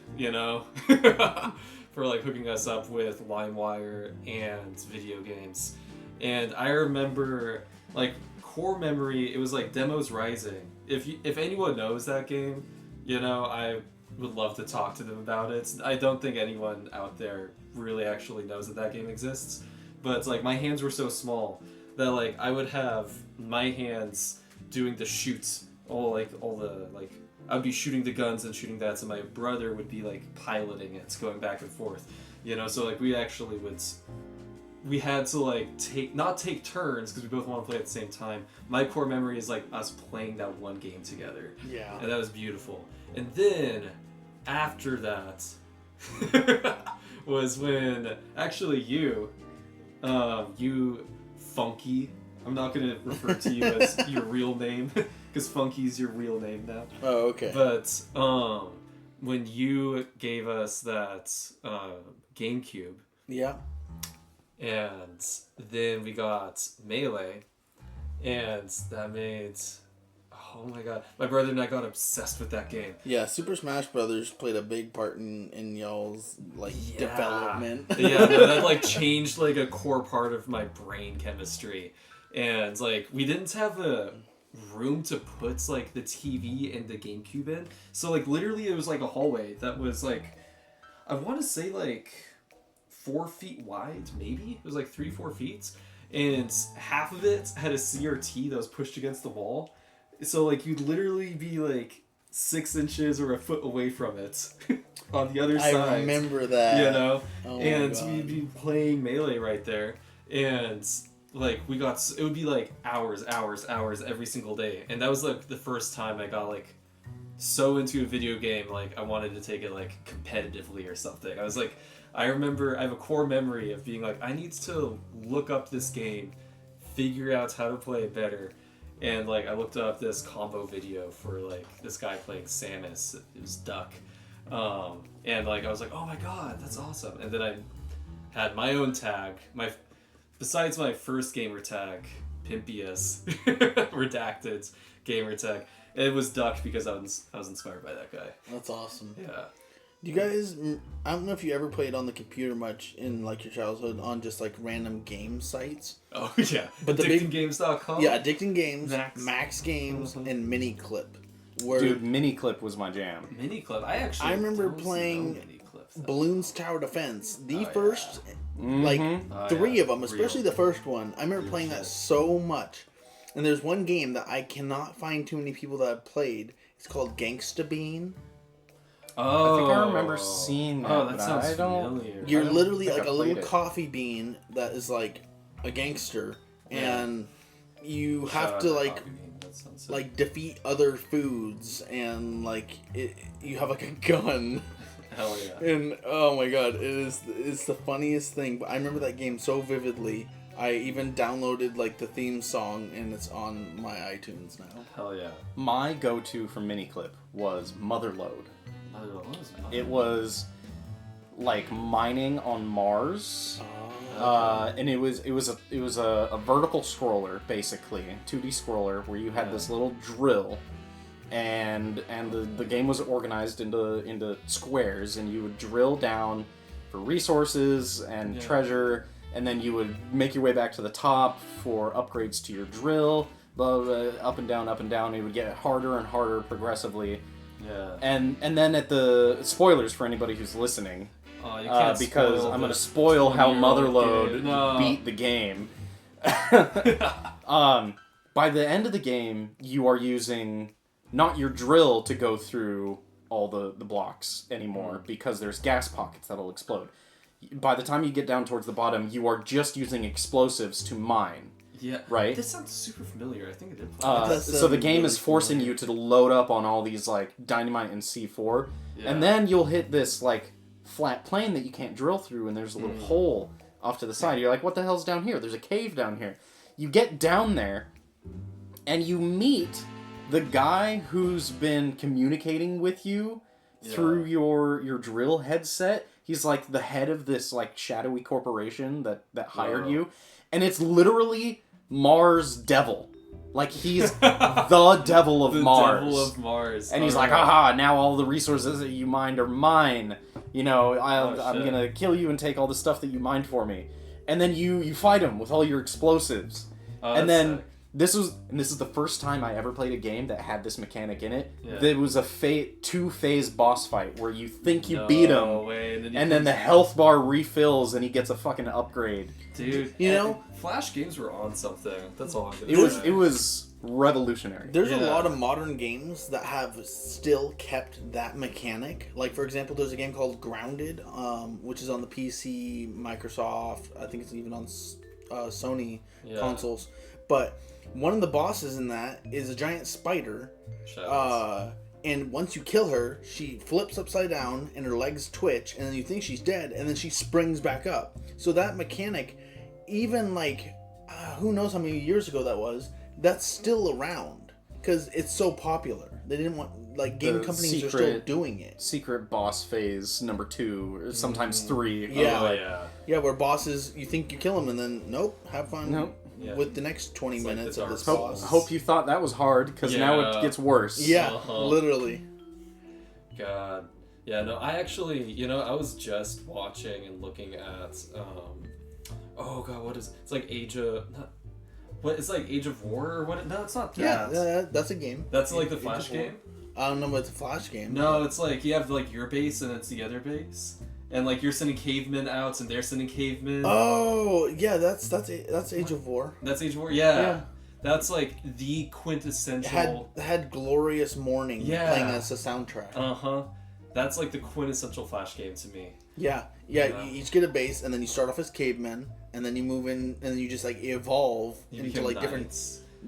for like hooking us up with LimeWire and video games. And I remember like core memory, it was like Demos Rising. If anyone knows that game, I would love to talk to them about it. I don't think anyone out there really actually knows that game exists. But it's like my hands were so small that like I would have my hands doing the shoots, I would be shooting the guns and shooting that, so my brother would be like piloting it, going back and forth. So like we had to like not take turns because we both want to play at the same time. My core memory is like us playing that one game together. Yeah. And that was beautiful. And then after that was when actually you Funky, I'm not going to refer to you as your real name because Funky's your real name now. Oh, okay. But when you gave us that GameCube, Yeah. and then we got Melee, and that made... Oh my god. My brother and I got obsessed with that game. Yeah, Super Smash Brothers played a big part in y'all's development. Yeah, no, that like changed like a core part of my brain chemistry. And like we didn't have a room to put like the TV and the GameCube in. So like literally it was like a hallway that was like, I want to say like 4 feet wide, maybe? It was like 3-4 feet. And half of it had a CRT that was pushed against the wall. So, like, you'd literally be, like, 6 inches or a foot away from it on the other side. I remember that. You know? Oh and my God. we'd be playing Melee right there. And, like, it would be, like, hours every single day. And that was, like, the first time I got, like, so into a video game, like, I wanted to take it, like, competitively or something. I was, like, I remember, I have a core memory of being, like, I need to look up this game, figure out how to play it better. And, like, I looked up this combo video for, like, this guy playing Samus. It was Duck. And, like, I was like, oh my god, that's awesome. And then I had my own tag. Besides my first gamer tag, Pimpius, redacted gamer tag. It was Duck because I was inspired by that guy. That's awesome. Yeah. Do you guys, I don't know if you ever played on the computer much in like your childhood on just like random game sites. Oh, yeah. But the big- AddictingGames.com? Yeah, Addicting Games, Max. Max Games, Mhm. and Miniclip. Where Dude, Miniclip was my jam. Miniclip. I remember don't playing know Miniclip, though. Balloons Tower Defense. The Oh, first, Mhm. like, Oh, 3 yeah. of them, especially Real. the first one. I remember Real playing shit. that so much. And there's one game that I cannot find too many people that have played. It's called Gangsta Bean. Oh. I think I remember seeing that, Oh, that but sounds I don't- familiar. You're don't literally think like I a little played it. coffee bean that is like a gangster, Yeah. and you Shout have out to like Coffee Bean. That sounds sick. like defeat other foods, and like you have like a gun. Hell yeah. And oh my god, it's the funniest thing. But I remember that game so vividly. I even downloaded like the theme song, and it's on my iTunes now. Hell yeah. My go-to for Miniclip was Motherload. What was It was like mining on Mars. Oh. And it was a vertical scroller, basically, 2D scroller, where you had Yeah. this little drill, and the game was organized into squares, and you would drill down for resources and Yeah. treasure, and then you would make your way back to the top for upgrades to your drill, blah, blah, blah, up and down, and it would get harder and harder progressively. Yeah. And then at the spoilers for anybody who's listening, Oh, you can't because spoil I'm going to this spoil how 20-year-old Motherload game. No. beat the game. By the end of the game, you are using not your drill to go through all the blocks anymore, because there's gas pockets that'll explode. By the time you get down towards the bottom, you are just using explosives to mine. Yeah. Right? This sounds super familiar. I think I did play That's So the game really is forcing familiar. you to load up on all these like dynamite and C4, Yeah. and then you'll hit this like flat plane that you can't drill through, and there's a little hole off to the side. You're like, what the hell's down here? There's a cave down here. You get down there, and you meet the guy who's been communicating with you through your drill headset. He's like the head of this like shadowy corporation that hired Whoa. you, and it's literally Mars Devil. Like he's the devil of the Mars. Devil of Mars. And he's like, Alright. haha, now all the resources that you mined are mine. You know, I'm shit. gonna kill you and take all the stuff that you mined for me. And then you fight him with all your explosives. Oh, And that's then sick. this is the first time I ever played a game that had this mechanic in it. Yeah. There was a 2-phase boss fight where you think you No beat him, way. and then the health bar refills and he gets a fucking upgrade. Dude, You and know- Flash games were on something. That's all I'm gonna It was say. revolutionary. There's a Yeah. lot of modern games that have still kept that mechanic. Like, for example, there's a game called Grounded, which is on the PC, Microsoft. I think it's even on Sony Yeah. consoles. But one of the bosses in that is a giant spider. Shadows. And once you kill her, she flips upside down and her legs twitch, and then you think she's dead, and then she springs back up. So that mechanic, even like, who knows how many years ago that was, that's still around. because it's so popular. They didn't want game companies are still doing it. Secret boss phase number 2, or sometimes 3. Yeah, yeah. Where bosses, you think you kill them, and then nope, have fun. Nope. Yeah. With the next 20 minutes of this Hope, boss. hope you thought that was hard, because now it gets worse. Yeah, literally. God. Yeah, no, I actually, I was just watching and looking at, oh god, what is, it's like Age of War or what? No, it's not that. Yeah, that's a game. That's like the Flash game? I don't know about the Flash game. No, it's like you have like your base and it's the other base. And like you're sending cavemen out and they're sending cavemen. Oh, yeah, that's Age of War. That's Age of War, yeah. That's like the quintessential. It had Glorious Morning playing as the soundtrack. Uh-huh. That's like the quintessential Flash game to me. Yeah. You each get a base, and then you start off as cavemen, and then you move in, and then you just like evolve into like different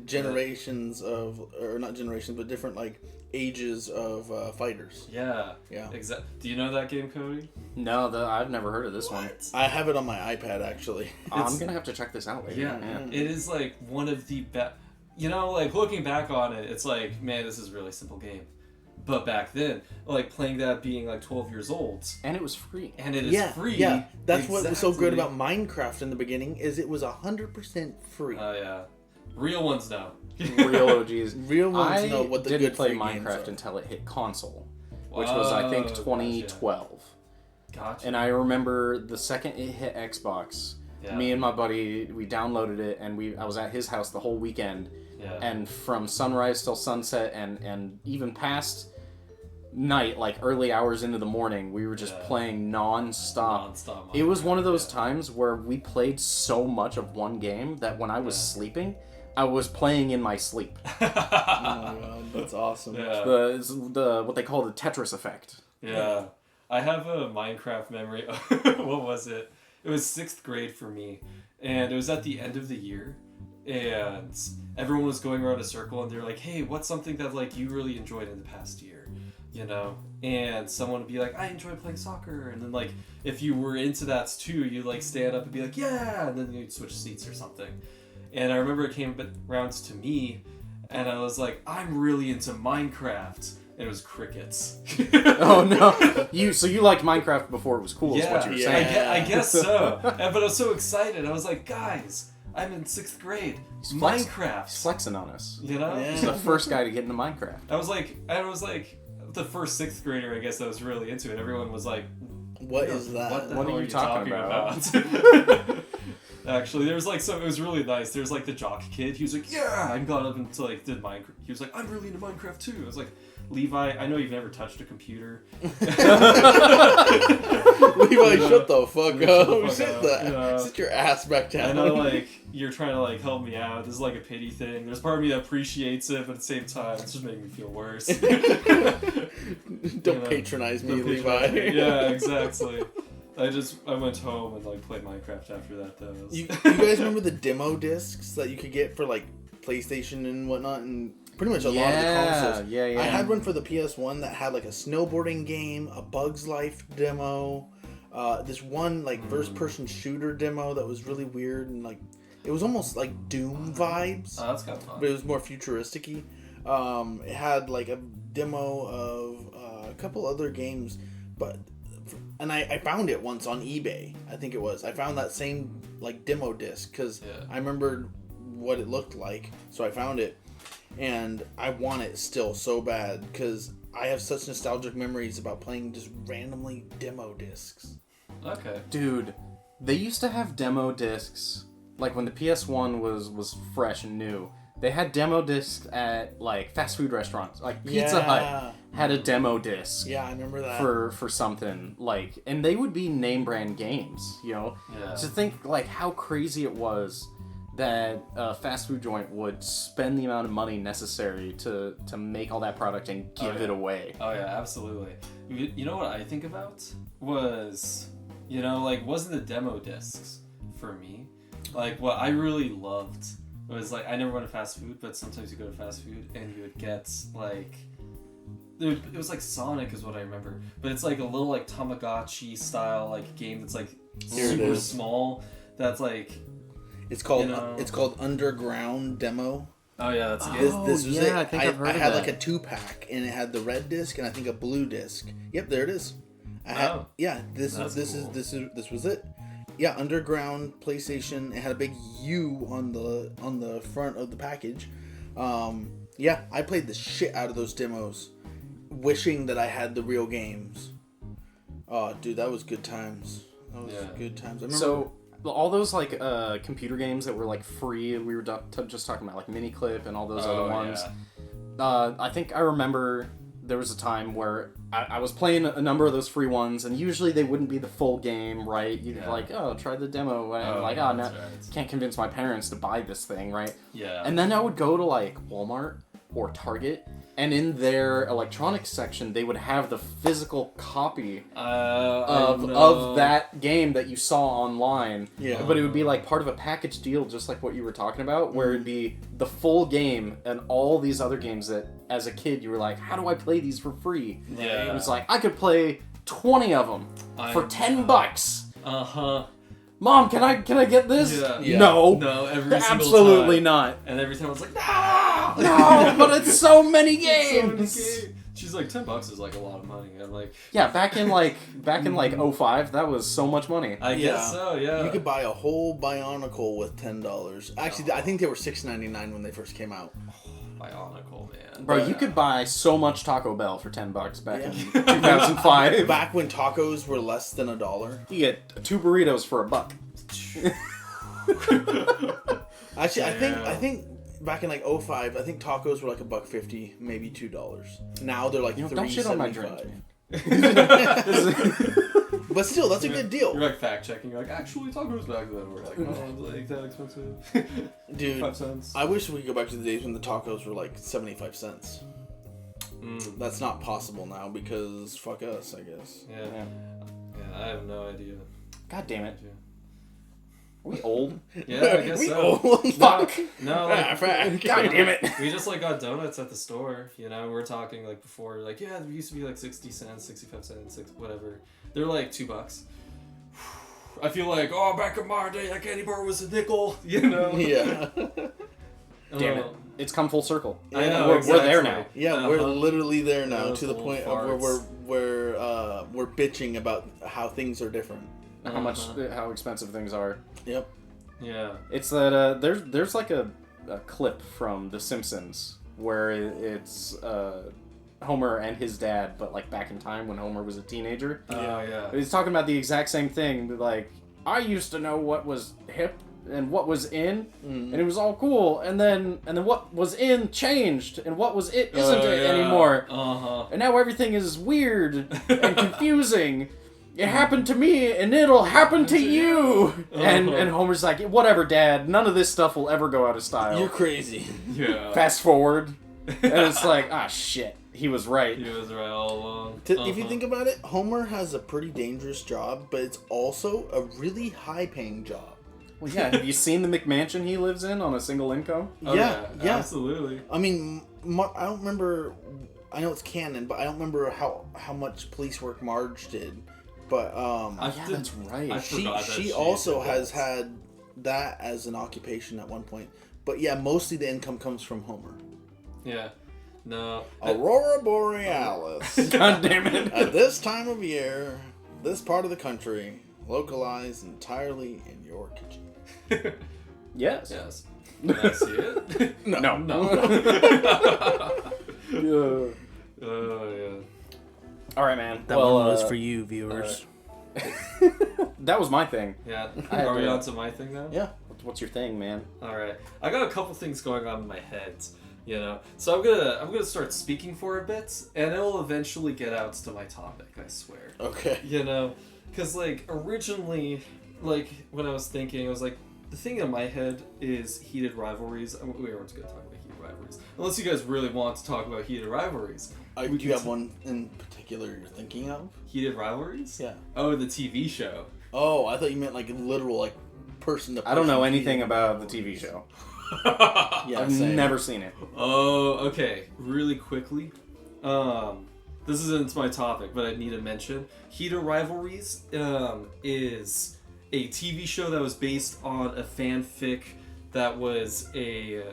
generations of, or not generations, but different like ages of fighters. Yeah. Exactly. Do you know that game, Cody? No, I've never heard of this one. I have it on my iPad actually. I'm gonna have to check this out later. Yeah. It is like one of the best. Like looking back on it, it's like, man, this is a really simple game. But back then, like playing that being like 12 years old. And it was free. And it is free. Yeah, that's what was so good about Minecraft in the beginning, is it was 100% free. Oh, yeah. Real ones know. Real OGs. Real ones know what the didn't good play free games Minecraft are. until it hit console, which was, I think, 2012. Gotcha. And I remember the second it hit Xbox, me and my buddy, we downloaded it, and I was at his house the whole weekend. Yeah. And from sunrise till sunset, and even past night, like early hours into the morning, we were just playing non-stop. It was one of those times where we played so much of one game that when I was sleeping, I was playing in my sleep. Oh my god, that's awesome. Yeah. The what they call the Tetris effect. Yeah. I have a Minecraft memory. What was it? It was 6th grade for me, and it was at the end of the year, and everyone was going around a circle, and they're like, hey, what's something that like you really enjoyed in the past year? And someone would be like, I enjoy playing soccer, and then like if you were into that too, you'd like stand up and be like, yeah, and then you'd switch seats or something. And I remember it came around to me, and I was like, I'm really into Minecraft. And it was crickets. Oh no! So you liked Minecraft before it was cool? Is what you're saying? I guess so. But I was so excited. I was like, guys, I'm in 6th grade. Minecraft. He's flexing on us. Yeah. He's the first guy to get into Minecraft. I was like the first 6th grader, I guess, that was really into it. Everyone was like, what is that? What are you talking about? Actually, there was like it was really nice. There's like the jock kid. He was like, yeah, and got up into like did Minecraft. He was like, I'm really into Minecraft too. I was like, Levi, I know you've never touched a computer. Levi, shut the fuck up. Sit your ass back down. I know, like, you're trying to, like, help me out. This is, like, a pity thing. There's part of me that appreciates it, but at the same time, it's just making me feel worse. Don't patronize me, Levi. Yeah, exactly. I went home and, like, played Minecraft after that, though. You guys remember the demo discs that you could get for, like, PlayStation and whatnot, and pretty much a lot of the consoles. Yeah. I had one for the PS1 that had like a snowboarding game, a Bugs Life demo, this one like first-person shooter demo that was really weird, and like it was almost like Doom vibes. Oh, that's kind of fun. But it was more futuristic-y. It had like a demo of a couple other games, and I found it once on eBay. I think it was. I found that same like demo disc because I remembered what it looked like, so I found it. And I want it still so bad because I have such nostalgic memories about playing just randomly demo discs. Okay. Dude, they used to have demo discs, like when the PS1 was fresh and new. They had demo discs at like fast food restaurants, like Pizza Hut had a demo disc. Yeah, I remember that. For something like, and they would be name brand games, Yeah. To think like how crazy it was that a fast food joint would spend the amount of money necessary to make all that product and give it away. Oh yeah, absolutely. You know what I think about was, like wasn't the demo discs for me. Like what I really loved was like I never went to fast food, but sometimes you go to fast food and you would get like it was like Sonic is what I remember, but it's like a little like Tamagotchi style like game that's like super small. That's like. It's called Underground Demo. Oh yeah, that's a This, game. this was yeah, it. I think I've heard I of had that. like a 2-pack, and it had the red disc and I think a blue disc. Yep, there it is. I had Oh. this That's cool. this was it. Yeah, underground PlayStation. It had a big U on the front of the package. Yeah, I played the shit out of those demos, wishing that I had the real games. Oh, dude, that was good times. That was good times. I remember. So all those like computer games that were like free, we were just talking about like Miniclip and all those other ones. Yeah. I think I remember there was a time where I was playing a number of those free ones, and usually they wouldn't be the full game, right? You'd like, oh, try the demo, and Oh, like, yeah, oh, no, that's right. can't convince my parents to buy this thing, right? Yeah. And then I would go to like Walmart or Target, and in their electronics section, they would have the physical copy of that game that you saw online. Yeah. But it would be like part of a package deal, just like what you were talking about, where it'd be the full game and all these other games that, as a kid, you were like, how do I play these for free? Yeah. It was like, I could play 20 of them for $10. Uh-huh. Mom, can I get this? Yeah. Yeah. No. No, every single Absolutely time. not. And every time I was like, no! No, but it's so many So many games. games. She's like, $10 is like a lot of money. I'm like, Yeah, back in like 05, that was so much money. I guess so, yeah. You could buy a whole Bionicle with $10. Actually, I think they were $6.99 when they first came out. Bionicle, man. Bro, you could buy so much Taco Bell for $10 back in 2005. Back when tacos were less than $1. You get 2 burritos for $1. Actually, Damn. I think back in like 05, I think tacos were like $1.50, maybe $2. Now they're like Don't shit on my drink, $3.75. But still, that's a good deal, You're like fact checking. You're like, actually, tacos back then were like, oh, like that expensive. dude. 5 cents. I wish we could go back to the days when the tacos were like 75 cents. Mm, That's not possible now because fuck us, I guess. yeah. Yeah, I have no idea. God damn it. Are we old? Yeah, I guess We so. old. Fuck. No, like, Fact. God damn it. we just like got donuts at the store, you know. We were talking like before, like yeah, there used to be like 60 cents, 65 cents, whatever. They're like $2. I feel like back in my day, that candy bar was a nickel, you know. Yeah. Damn it. It's come full circle. I know. We're there exactly. now. Yeah, we're Uh-huh. literally there now Those to the little point of where farts. we're bitching about how things are different. How much, how expensive things are. Yep. Yeah. It's that there's like a clip from The Simpsons where it's Homer and his dad, but like back in time when Homer was a teenager. Oh yeah. He's talking about the exact same thing. Like, I used to know what was hip and what was in, and it was all cool. And then what was in changed, and what was it isn't it anymore. Uh-huh. And now everything is weird and confusing. It happened to me, and it'll happen to you. And Homer's like, whatever, Dad. None of this stuff will ever go out of style. You're crazy. Yeah. Fast forward, and it's like, shit. He was right. He was right all along. If you think about it, Homer has a pretty dangerous job, but it's also a really high-paying job. Well, yeah. Have you seen the McMansion he lives in on a single income? Oh, yeah. Absolutely. I mean, I don't remember. I know it's canon, but I don't remember how much police work Marge did. But Yeah, that's right. I she forgot that she also did has that. had that as an occupation at one point. But yeah, mostly the income comes from Homer. Yeah. No. Aurora Borealis. God damn it. At this time of year, this part of the country, localized entirely in your kitchen. Yes. Yes. Can I see it? No. Oh yeah. All right, man. you, viewers. That was my thing. Yeah. had Are we to- on to my thing now? Yeah. What's your thing, man? All right. I got a couple things going on in my head, you know. So I'm gonna start speaking for a bit, and it'll eventually get out to my topic. I swear. Okay. You know, because like originally, like when I was thinking, I was like, the thing in my head is heated rivalries. We weren't going to talk about heated rivalries, unless you guys really want to talk about heated rivalries. Do you have one in particular you're thinking of? Heated rivalries? Yeah. Oh, the TV show. Oh, I thought you meant like literal, like person to person. I don't know anything about the TV show. Yeah, I've same. never seen it. Oh, okay. Really quickly, this isn't my topic, but I need to mention Heated Rivalries is a TV show that was based on a fanfic that was a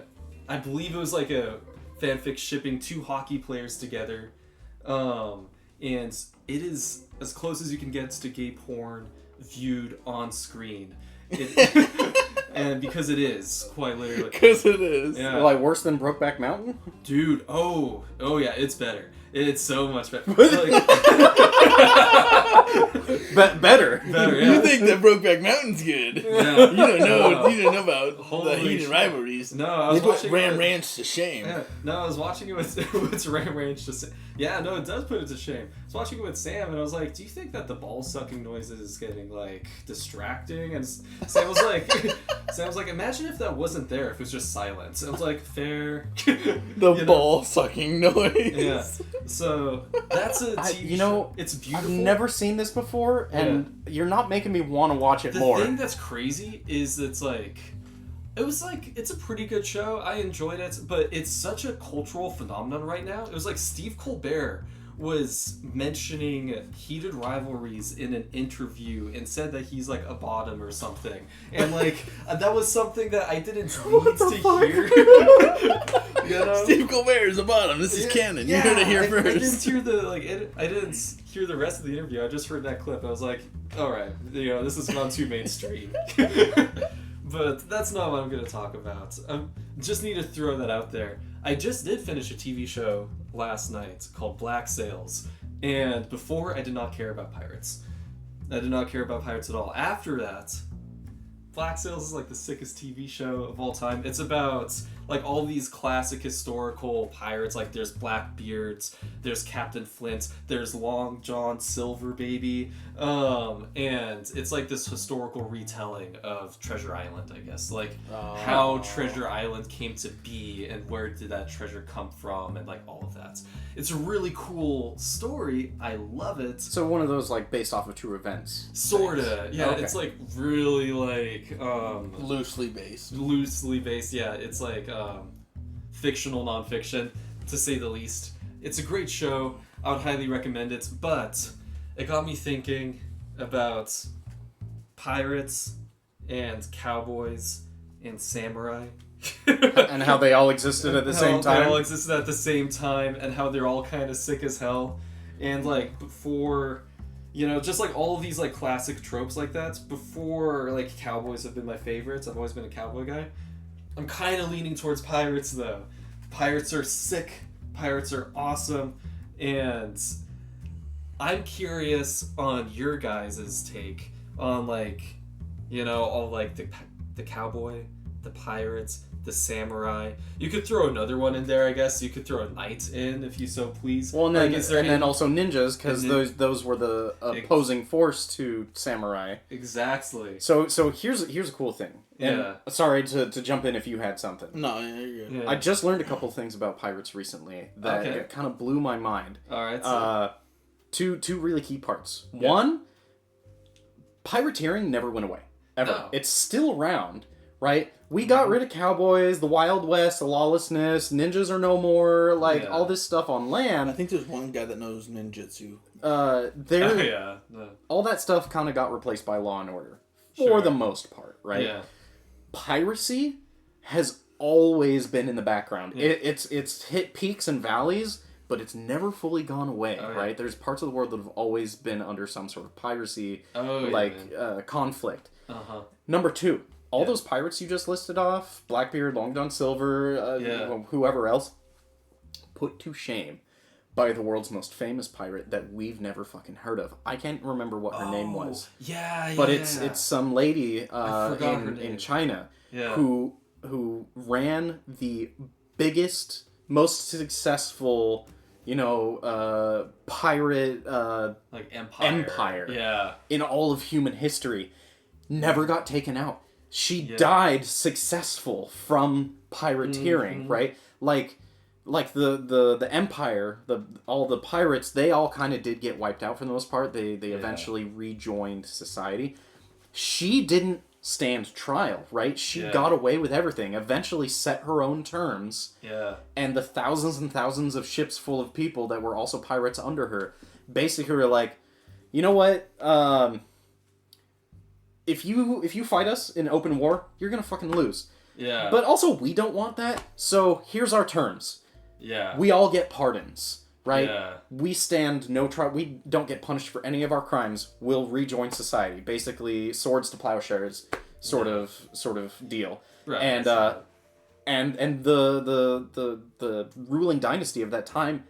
I believe it was like a fanfic shipping two hockey players together, and it is as close as you can get to gay porn viewed on screen. And because it is quite literally, because it is, yeah. Like worse than Brokeback Mountain, dude. Oh yeah, it's better. It's so much better. better. Better, yeah. You think that Brokeback Mountain's good? Yeah. You don't know. You don't know about Holy the heated shit. rivalries. No, I They was put watching Ram it- Ranch to shame. Yeah. No, I was watching it with Ram Ranch. Yeah, no, it does put it to shame. I was watching it with Sam, and I was like, "Do you think that the ball sucking noises is getting like distracting?" And Sam was like, "Imagine if that wasn't there. If it was just silence." And I was like, "Fair." The You know? ball sucking noise. Yeah. So that's a TV show. It's beautiful. I've never seen this before, and you're not making me want to watch it The more. thing that's crazy is it's like it's a pretty good show. I enjoyed it, but it's such a cultural phenomenon right now. It was like Steve Colbert was mentioning heated rivalries in an interview and said that he's like a bottom or something, and like that was something that I didn't need to hear. You know? Steve Colbert is a bottom. This is canon. You heard it here first. I didn't hear I didn't hear the rest of the interview. I just heard that clip. I was like, all right, this has gone too mainstream. But that's not what I'm going to talk about. I just need to throw that out there. I just did finish a TV show last night called Black Sails, and before I did not care about pirates. I did not care about pirates at all. After that, Black Sails is like the sickest TV show of all time. It's about like all these classic historical pirates. Like there's Blackbeards, there's Captain Flint, there's Long John Silver Baby, and it's like this historical retelling of Treasure Island, I guess. Like how Treasure Island came to be and where did that treasure come from and like all of that. It's a really cool story. I love it. So one of those like based off of true events. Sorta, yeah. Okay. It's like really like Loosely based. loosely based. Yeah, it's like fictional nonfiction, to say the least. It's a great show. I would highly recommend it, but it got me thinking about pirates and cowboys and samurai. And how they all existed at the same They all time. existed at the same time, and how they're all kind of sick as hell. And like before, just like all of these like classic tropes like that. Before like cowboys have been my favorites. I've always been a cowboy guy. I'm kind of leaning towards pirates though. Pirates are sick. Pirates are awesome, and I'm curious on your guys' take on like, all like the cowboy, the pirates, the samurai. You could throw another one in there, I guess. You could throw a knight in if you so please. Well, and then also ninjas, because And then- those were the opposing force to samurai. Exactly. So here's a cool thing. And Yeah. sorry to jump in if you had something. No, you're good. Yeah. I just learned a couple things about pirates recently that Okay. kind of blew my mind. All right. So, Two really key parts. Yeah. One, pirateering never went away. Ever. No. It's still around, right? We got rid of cowboys, the Wild West, the lawlessness, ninjas are no more, like Yeah. all this stuff on I land. think there's one guy that knows ninjutsu. There, oh, yeah. No. all that stuff kind of got replaced by law and order for Sure. the most part, right? Yeah. Piracy has always been in the background. Yeah. It's hit peaks and valleys, but it's never fully gone away, Oh, yeah. right? There's parts of the world that have always been under some sort of piracy, Oh, yeah. like conflict. Uh-huh. Number two, all Yeah. those pirates you just listed off, Blackbeard, Long John Silver, Yeah. whoever else, put to shame by the world's most famous pirate that we've never fucking heard of. I can't remember what her name was, Yeah, but yeah. it's some lady forgot her in name. China Yeah. who ran the biggest, most successful, pirate like empire. empire. Yeah. in all of human history, never got taken out. She Yeah. died successful from pirateering, Mhm. right? Like the empire, all the pirates, they all kind of did get wiped out for the most part. They eventually rejoined society. She didn't stand trial, right? She Yeah. got away with everything. Eventually set her own terms, Yeah. and the thousands and thousands of ships full of people that were also pirates under her basically were like, you know what? If you fight us in open war, you're gonna fucking lose. Yeah. But also, we don't want that. So here's our terms. Yeah. We all get pardons, right? Yeah. We stand no trial. We don't get punished for any of our crimes. We'll rejoin society. Basically, swords to plowshares, sort of deal. Right. And the ruling dynasty of that time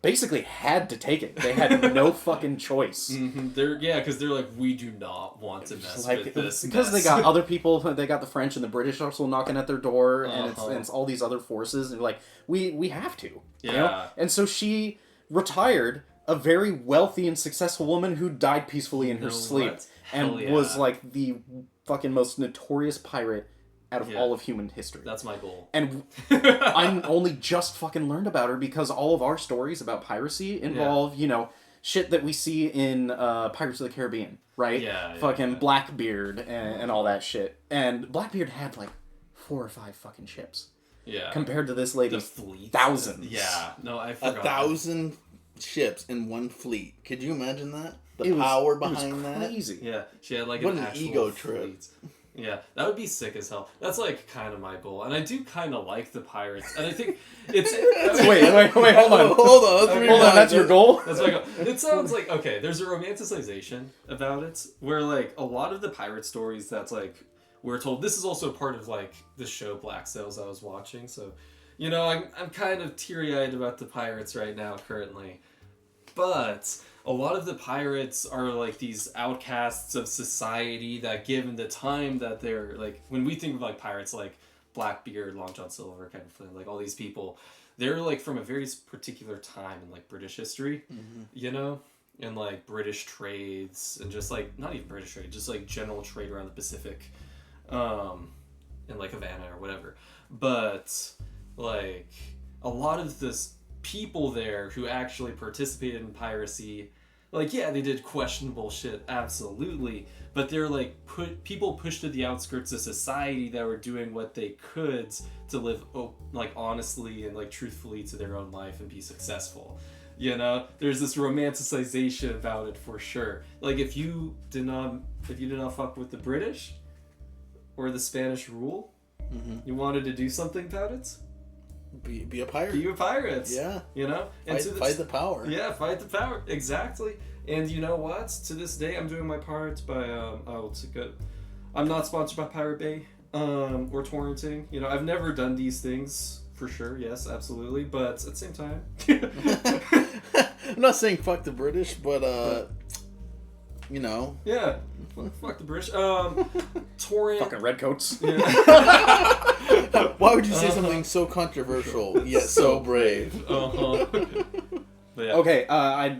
basically had to take it. They had no fucking choice. Mm-hmm. Because they're like, we do not want to mess with this because mess. they got other people. They got the French and the British also knocking at their door, and it's all these other forces. And like, we have to. Yeah. You know? And so she retired, a very wealthy and successful woman who died peacefully in her sleep, and was like the fucking most notorious pirate out of all of human history. That's my goal. And I only just fucking learned about her because all of our stories about piracy involve, shit that we see in Pirates of the Caribbean, right? Fucking Blackbeard and all that shit. And Blackbeard had like 4 or 5 fucking ships. Yeah. Compared to this lady's fleet. thousands. Yeah. No, I forgot. 1,000 ships in one fleet. Could you imagine that? It was power behind that? Crazy. Yeah. She had like what an an actual ego fleet. trip. Yeah, that would be sick as hell. That's like kind of my goal, and I do kind of like the pirates, and I think it's. wait, hold on. Hold on. That's your goal. That's my goal. It sounds like okay. There's a romanticization about it, where like a lot of the pirate stories that's like we're told. This is also part of like the show Black Sails I was watching, so I'm kind of teary eyed about the pirates right now currently, but. A lot of the pirates are like these outcasts of society that given the time that they're like when we think of like pirates like Blackbeard, Long John Silver, kind of thing, like all these people, they're like from a very particular time in like British history, and like British trades and just like not even British trade, just like general trade around the Pacific, in like Havana or whatever. But like a lot of this people there who actually participated in piracy, like they did questionable shit, absolutely, but they're like people pushed to the outskirts of society that were doing what they could to live like honestly and like truthfully to their own life and be successful. There's this romanticization about it for sure. Like if you did not fuck with the British or the Spanish rule, you wanted to do something about it. Be a pirate. Be a pirate. Yeah. And fight the power. Yeah, fight the power. Exactly. And you know what? To this day, I'm doing my part by I'm not sponsored by Pirate Bay or torrenting. I've never done these things for sure. Yes, absolutely. But at the same time, I'm not saying fuck the British, but Yeah. Fuck the British. Torrent. Fucking redcoats. Yeah. Why would you say something so controversial yet so brave? But yeah. Okay, I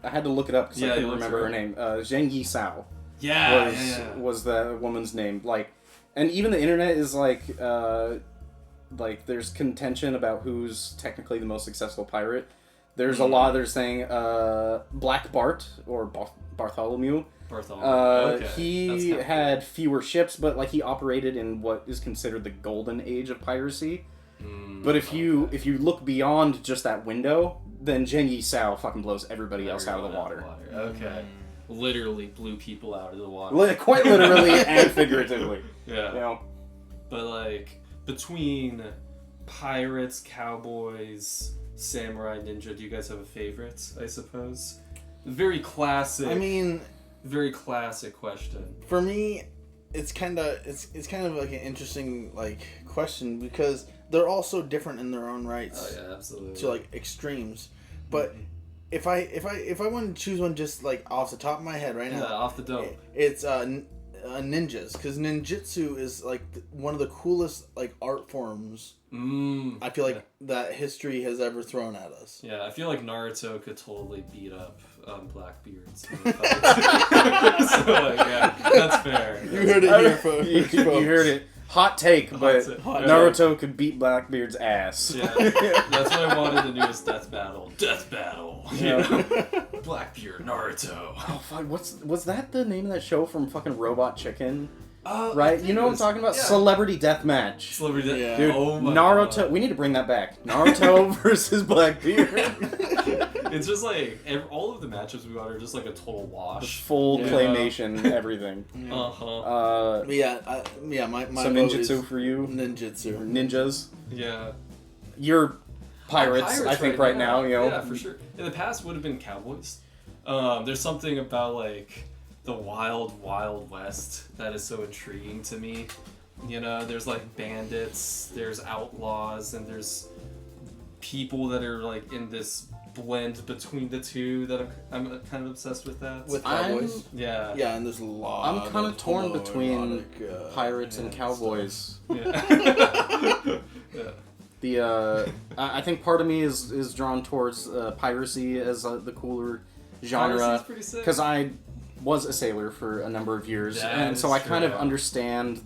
had to look it up because I couldn't remember her name. Zheng Yi Sao. Was the woman's name. Like, and even the internet is like there's contention about who's technically the most successful pirate. There's a lot. They're saying Black Bart or Bartholomew. Okay. He had fewer ships, but like he operated in what is considered the golden age of piracy. But if you look beyond just that window, then Zheng Yi Sao fucking blows everybody else out of the water. Okay. Literally blew people out of the water. Quite literally and figuratively. Yeah. But like between pirates, cowboys, samurai, ninja, do you guys have a favorite? I suppose. Very classic. I mean, very classic question. For me, it's kind of like an interesting like question because they're all so different in their own rights. Oh yeah, absolutely. To like extremes, but if I want to choose one just like off the top of my head right now, off the dome, it's ninjas, because ninjutsu is like one of the coolest like art forms. I feel like that history has ever thrown at us. Yeah, I feel like Naruto could totally beat up Blackbeards. So that's fair. You heard it here, folks. You heard it. Hot take, but Naruto could beat Blackbeard's ass. Yeah, that's what I wanted the newest death battle. Death battle. Yeah. Blackbeard, Naruto. Oh fuck! Was that the name of that show from fucking Robot Chicken? Right, you know what I'm talking about? Yeah. Celebrity Deathmatch. Celebrity Deathmatch. Yeah. Dude, oh my Naruto. God. We need to bring that back. Naruto versus Blackbeard. It's just like all of the matchups we got are just like a total The wash. full claymation, everything. Uh-huh. My Some vote is ninjutsu for you. ninjutsu. Ninjas. Yeah. You're pirates, I think, right now. You know. Yeah, for sure. In the past, would have been cowboys. There's something about like the wild, wild west that is so intriguing to me. You know, there's like bandits, there's outlaws, and there's people that are like in this blend between the two that I'm kind of obsessed with that. With cowboys. Yeah. Yeah, and there's a lot. I'm kind of torn between homoerotic, pirates and cowboys. Yeah. Yeah. I think part of me is drawn towards piracy as the cooler genre, Piracy's pretty sick. because I was a sailor for a number of years, That and so is I kind true. of understand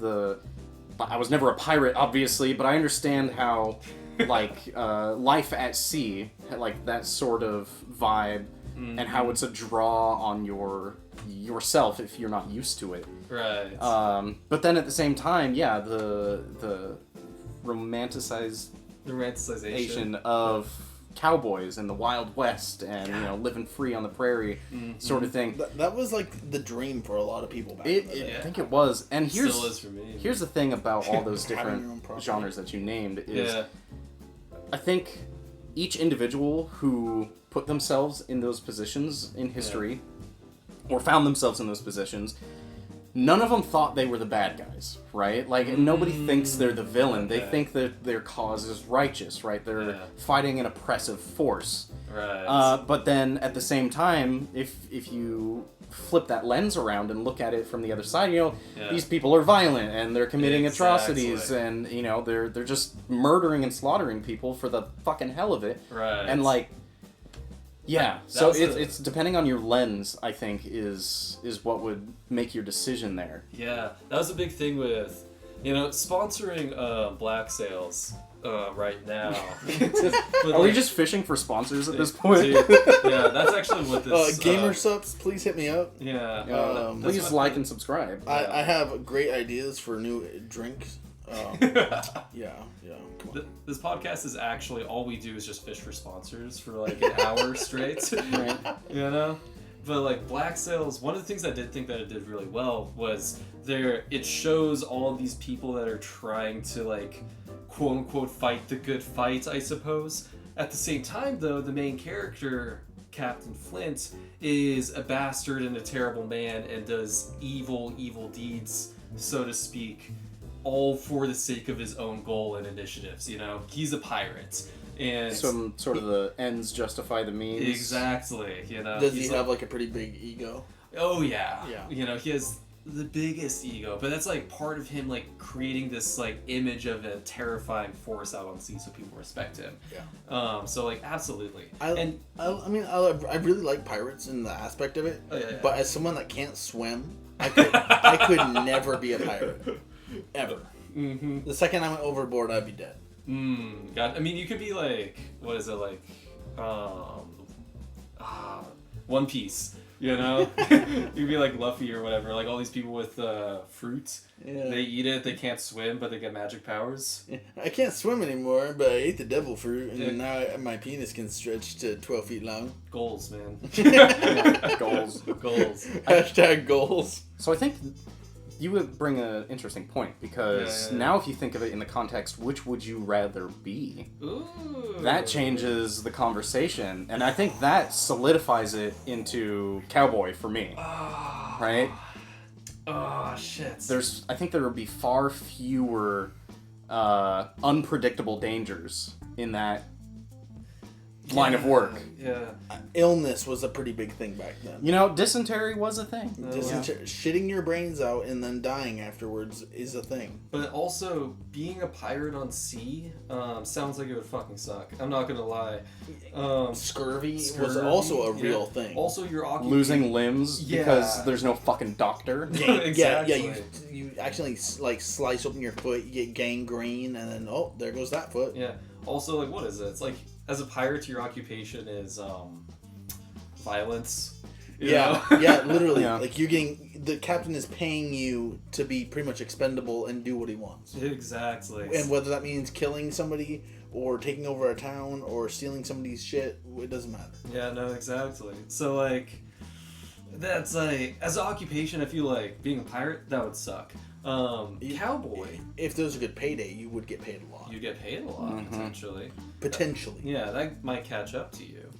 I was never a pirate, obviously, but I understand how like life at sea, like that sort of vibe, and how it's a draw on yourself if you're not used to it. Right. But then at the same time, yeah, the romanticization The romanticization of cowboys and the Wild West and living free on the prairie sort of thing. That was like the dream for a lot of people back I in the day. think it was. And Still is for me. here's the thing about all those Having your own different property. genres that you named is Yeah. I think each individual who put themselves in those positions in history or found themselves in those positions, none of them thought they were the bad guys, right? Like, nobody thinks they're the villain. They Okay. think that their cause is righteous, right? They're fighting an oppressive force. Right. But then, at the same time, if you flip that lens around and look at it from the other side, these people are violent and they're committing atrocities, Exactly. and they're just murdering and slaughtering people for the fucking hell of it. Right. And like, yeah. That So was it's depending on your lens, I think, is what would make your decision there. Yeah, that was a big thing with, sponsoring black sales right now. But, Are we like, just fishing for sponsors at this point? dude, yeah, that's actually what this. Gamer subs, please hit me up. Yeah. Um, that's Please what- like and subscribe. I have great ideas for new drinks. Yeah. Come on. This podcast is actually all we do is just fish for sponsors for like an hour straight. Right. But like Black Sails, one of the things I did think that it did really well was it shows all of these people that are trying to like quote unquote fight the good fight, I suppose. At the same time though, the main character, Captain Flint, is a bastard and a terrible man and does evil deeds, so to speak, all for the sake of his own goal and initiatives. He's a pirate. And Some sort of the ends justify the means. exactly, Does he he's have like a pretty big ego? oh yeah. Yeah. He has the biggest ego, but that's like part of him like creating this like image of a terrifying force out on sea so people respect him. Yeah. So like absolutely. I really like pirates in the aspect of it, Oh, yeah. but as someone that can't swim, I could never be a pirate, ever. Mm-hmm. The second I went overboard, I'd be dead. God, I mean, you could be like, what is it like, One Piece, you could be like Luffy or whatever, like all these people with fruit. Yeah. They eat it, they can't swim, but they get magic powers. I can't swim anymore, but I ate the devil fruit, and Yeah. now my penis can stretch to 12 feet long. Goals, man. Goals. Goals. Hashtag goals. So I think you would bring an interesting point because Yeah. now if you think of it in the context, which would you rather be? Ooh. That changes the conversation, and I think that solidifies it into cowboy for me. Right? Oh, shit. I think there would be far fewer unpredictable dangers in that line of work. Yeah. Illness was a pretty big thing back then. Dysentery was a thing. Shitting your brains out and then dying afterwards is a thing. But also, being a pirate on sea sounds like it would fucking suck. I'm not gonna lie. Scurvy was Scurvy, also a yeah. real thing. Also, your occupation. Losing limbs because Yeah. there's no fucking doctor. Exactly. You actually like slice open your foot, you get gangrene, and then there goes that foot. Yeah. Also, like, what is it? It's like, as a pirate, your occupation is violence. You know? Yeah, literally. Yeah. Like the captain is paying you to be pretty much expendable and do what he wants. Exactly. And whether that means killing somebody or taking over a town or stealing somebody's shit. It doesn't matter. Yeah, no, exactly. So, like, that's like, as an occupation, I feel like being a pirate, that would suck. Cowboy. If there was a good payday, you would get paid a lot. You get paid a lot, potentially. Potentially. Yeah, that might catch up to you.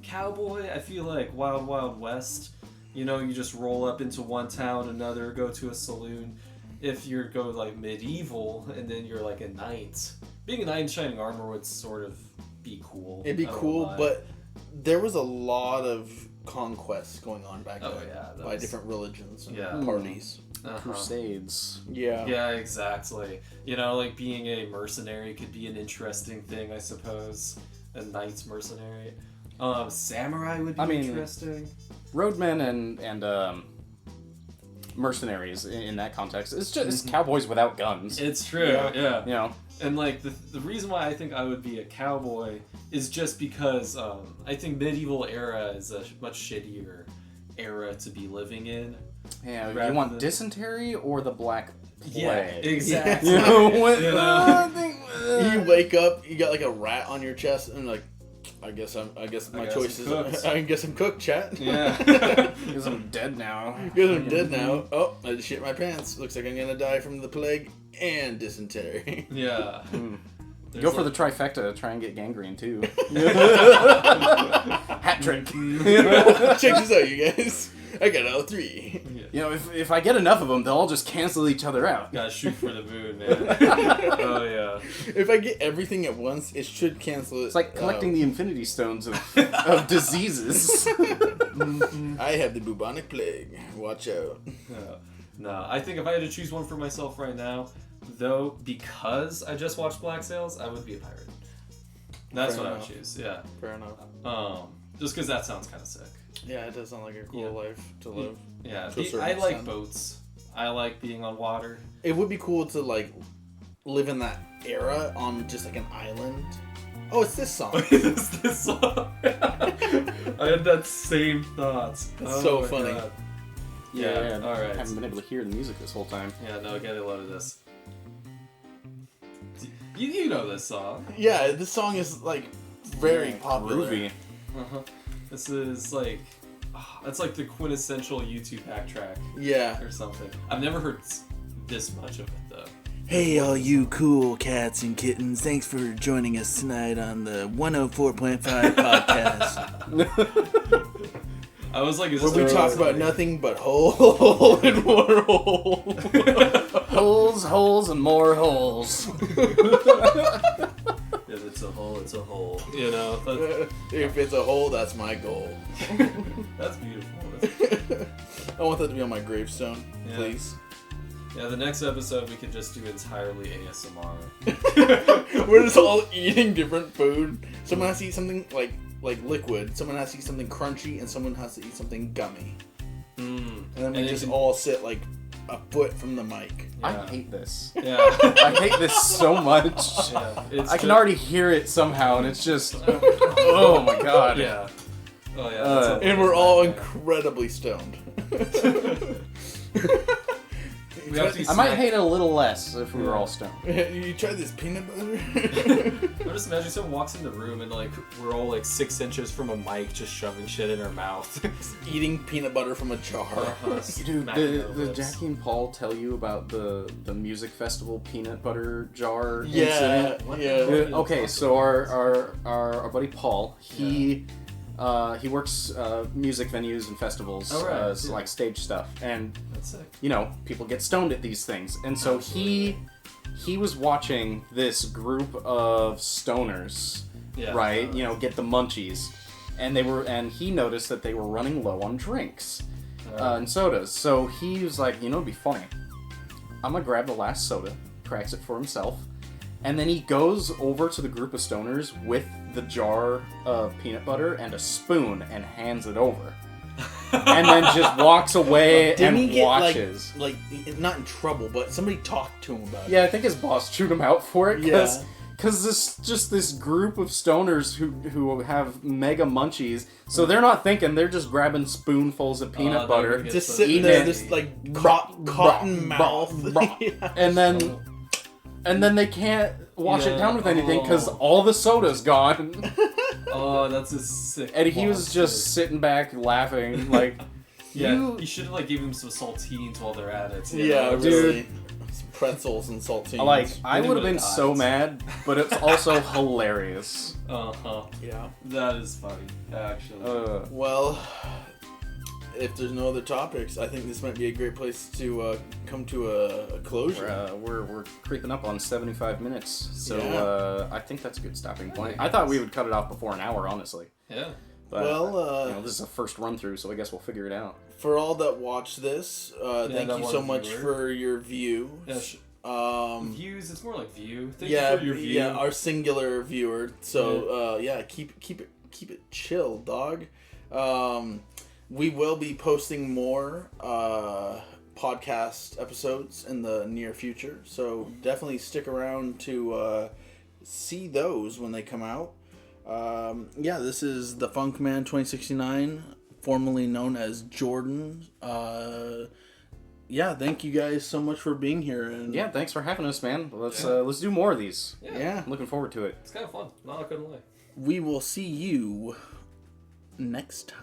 Cowboy, I feel like Wild Wild West. You know, you just roll up into one town, another, go to a saloon. If you're go like medieval, and then you're like a knight. Being a knight in shining armor would sort of be cool. It'd be cool, but there was a lot of conquests going on back then by different religions and parties. Crusades. Yeah, exactly. You know, like being a mercenary could be an interesting thing, I suppose. A knight's mercenary. Samurai would be interesting. Roadmen and mercenaries in that context. It's just cowboys without guns. It's true, yeah. You know. And like the reason why I think I would be a cowboy is just because I think medieval era is a much shittier era to be living in. Yeah, you want dysentery or the Black Plague? Yeah, exactly. You know, you wake up, you got like a rat on your chest, and like, I guess my choice is I guess I'm cooked, chat. Yeah, because I'm dead now. Because I'm dead now. Oh, I just shit my pants. Looks like I'm gonna die from the plague and dysentery. Yeah. Go for the trifecta. Try and get gangrene too. Hat trick. Check this out, you guys. I got all three. You know, if I get enough of them, they'll all just cancel each other out. Gotta shoot for the moon, man. Oh yeah. If I get everything at once, it should cancel it. It's like collecting the Infinity Stones of diseases. I have the bubonic plague. Watch out. No, I think if I had to choose one for myself right now, though, because I just watched Black Sails, I would be a pirate. That's what I would choose. Yeah. Fair enough. Just because that sounds kind of sick. Yeah, it does sound like a cool life to live. Yeah, I like boats. I like being on water. It would be cool to like live in that era on just like an island. Oh, it's this song. It's this song. I had that same thought. That's so funny. God. Yeah, all right. I haven't been able to hear the music this whole time. Yeah, no, get a load of this. You know this song. Yeah, this song is like very popular. Groovy. Uh-huh. This is like, it's like the quintessential YouTube hack track. Yeah. Or something. I've never heard this much of it though. Hey all you cool cats and kittens, thanks for joining us tonight on the 104.5 podcast. I was like, where we talk about nothing but hole and more hole. Holes, and more holes. If it's a hole, it's a hole. You know? If it's a hole, that's my goal. That's beautiful. I want that to be on my gravestone, please. Yeah, the next episode we could just do entirely ASMR. We're just all eating different food. Someone has to eat something like liquid, someone has to eat something crunchy, and someone has to eat something gummy. And then we just all sit like a foot from the mic. Yeah. I hate this. Yeah. I hate this so much. Yeah, I can already hear it somehow, and it's just... oh my god. Yeah. Oh yeah. And we're all incredibly stoned. I might hate it a little less if we were all stoned. You try this peanut butter? I just imagine someone walks in the room and like we're all like 6 inches from a mic, just shoving shit in our mouth, eating peanut butter from a jar. Dude, did Jackie and Paul tell you about the music festival peanut butter jar incident? Okay, so our buddy Paul, he works music venues and festivals, like stage stuff, and you know, people get stoned at these things, and so he was watching this group of stoners, right? You know, get the munchies, and he noticed that they were running low on drinks and sodas, so he was like, you know, it'd be funny. I'm gonna grab the last soda, cracks it for himself. And then he goes over to the group of stoners with the jar of peanut butter and a spoon and hands it over. And then just walks away and he get, watches. Like, not in trouble, but somebody talked to him about it. Yeah, I think his boss chewed him out for it. Because this group of stoners who have mega munchies, so they're not thinking, they're just grabbing spoonfuls of peanut butter. Just sitting there, this like cotton mouth. And then they can't wash it Yeah, down with anything because oh. all the soda's gone. Oh, that's a sick. And he was monster. just sitting back laughing, like, Yeah, you... you should have like give him some saltines while they're at it. you Yeah, know? really. Some pretzels and saltines. Like, I Really would have been would've so died. mad, but it's also hilarious. Uh-huh. Yeah. That is funny, actually. Well, if there's no other topics, I think this might be a great place to come to a closure. We're creeping up on 75 minutes, so Yeah. I think that's a good stopping point. I thought we would cut it off before an hour, honestly. Yeah. But, Well, this is a first run through, so I guess we'll figure it out. For all that watch this, thank that you one so much viewer. for your views. Yeah, views, it's more like view. Thank Yeah, you for your view. yeah, our singular viewer. So keep it chill, dog. We will be posting more podcast episodes in the near future, so definitely stick around to see those when they come out. This is the Funkman 2069, formerly known as Jordan. Thank you guys so much for being here. And Yeah, thanks for having us, man. Let's do more of these. yeah, I'm looking forward to it. It's kind of fun. Not gonna lie. we will see you next time.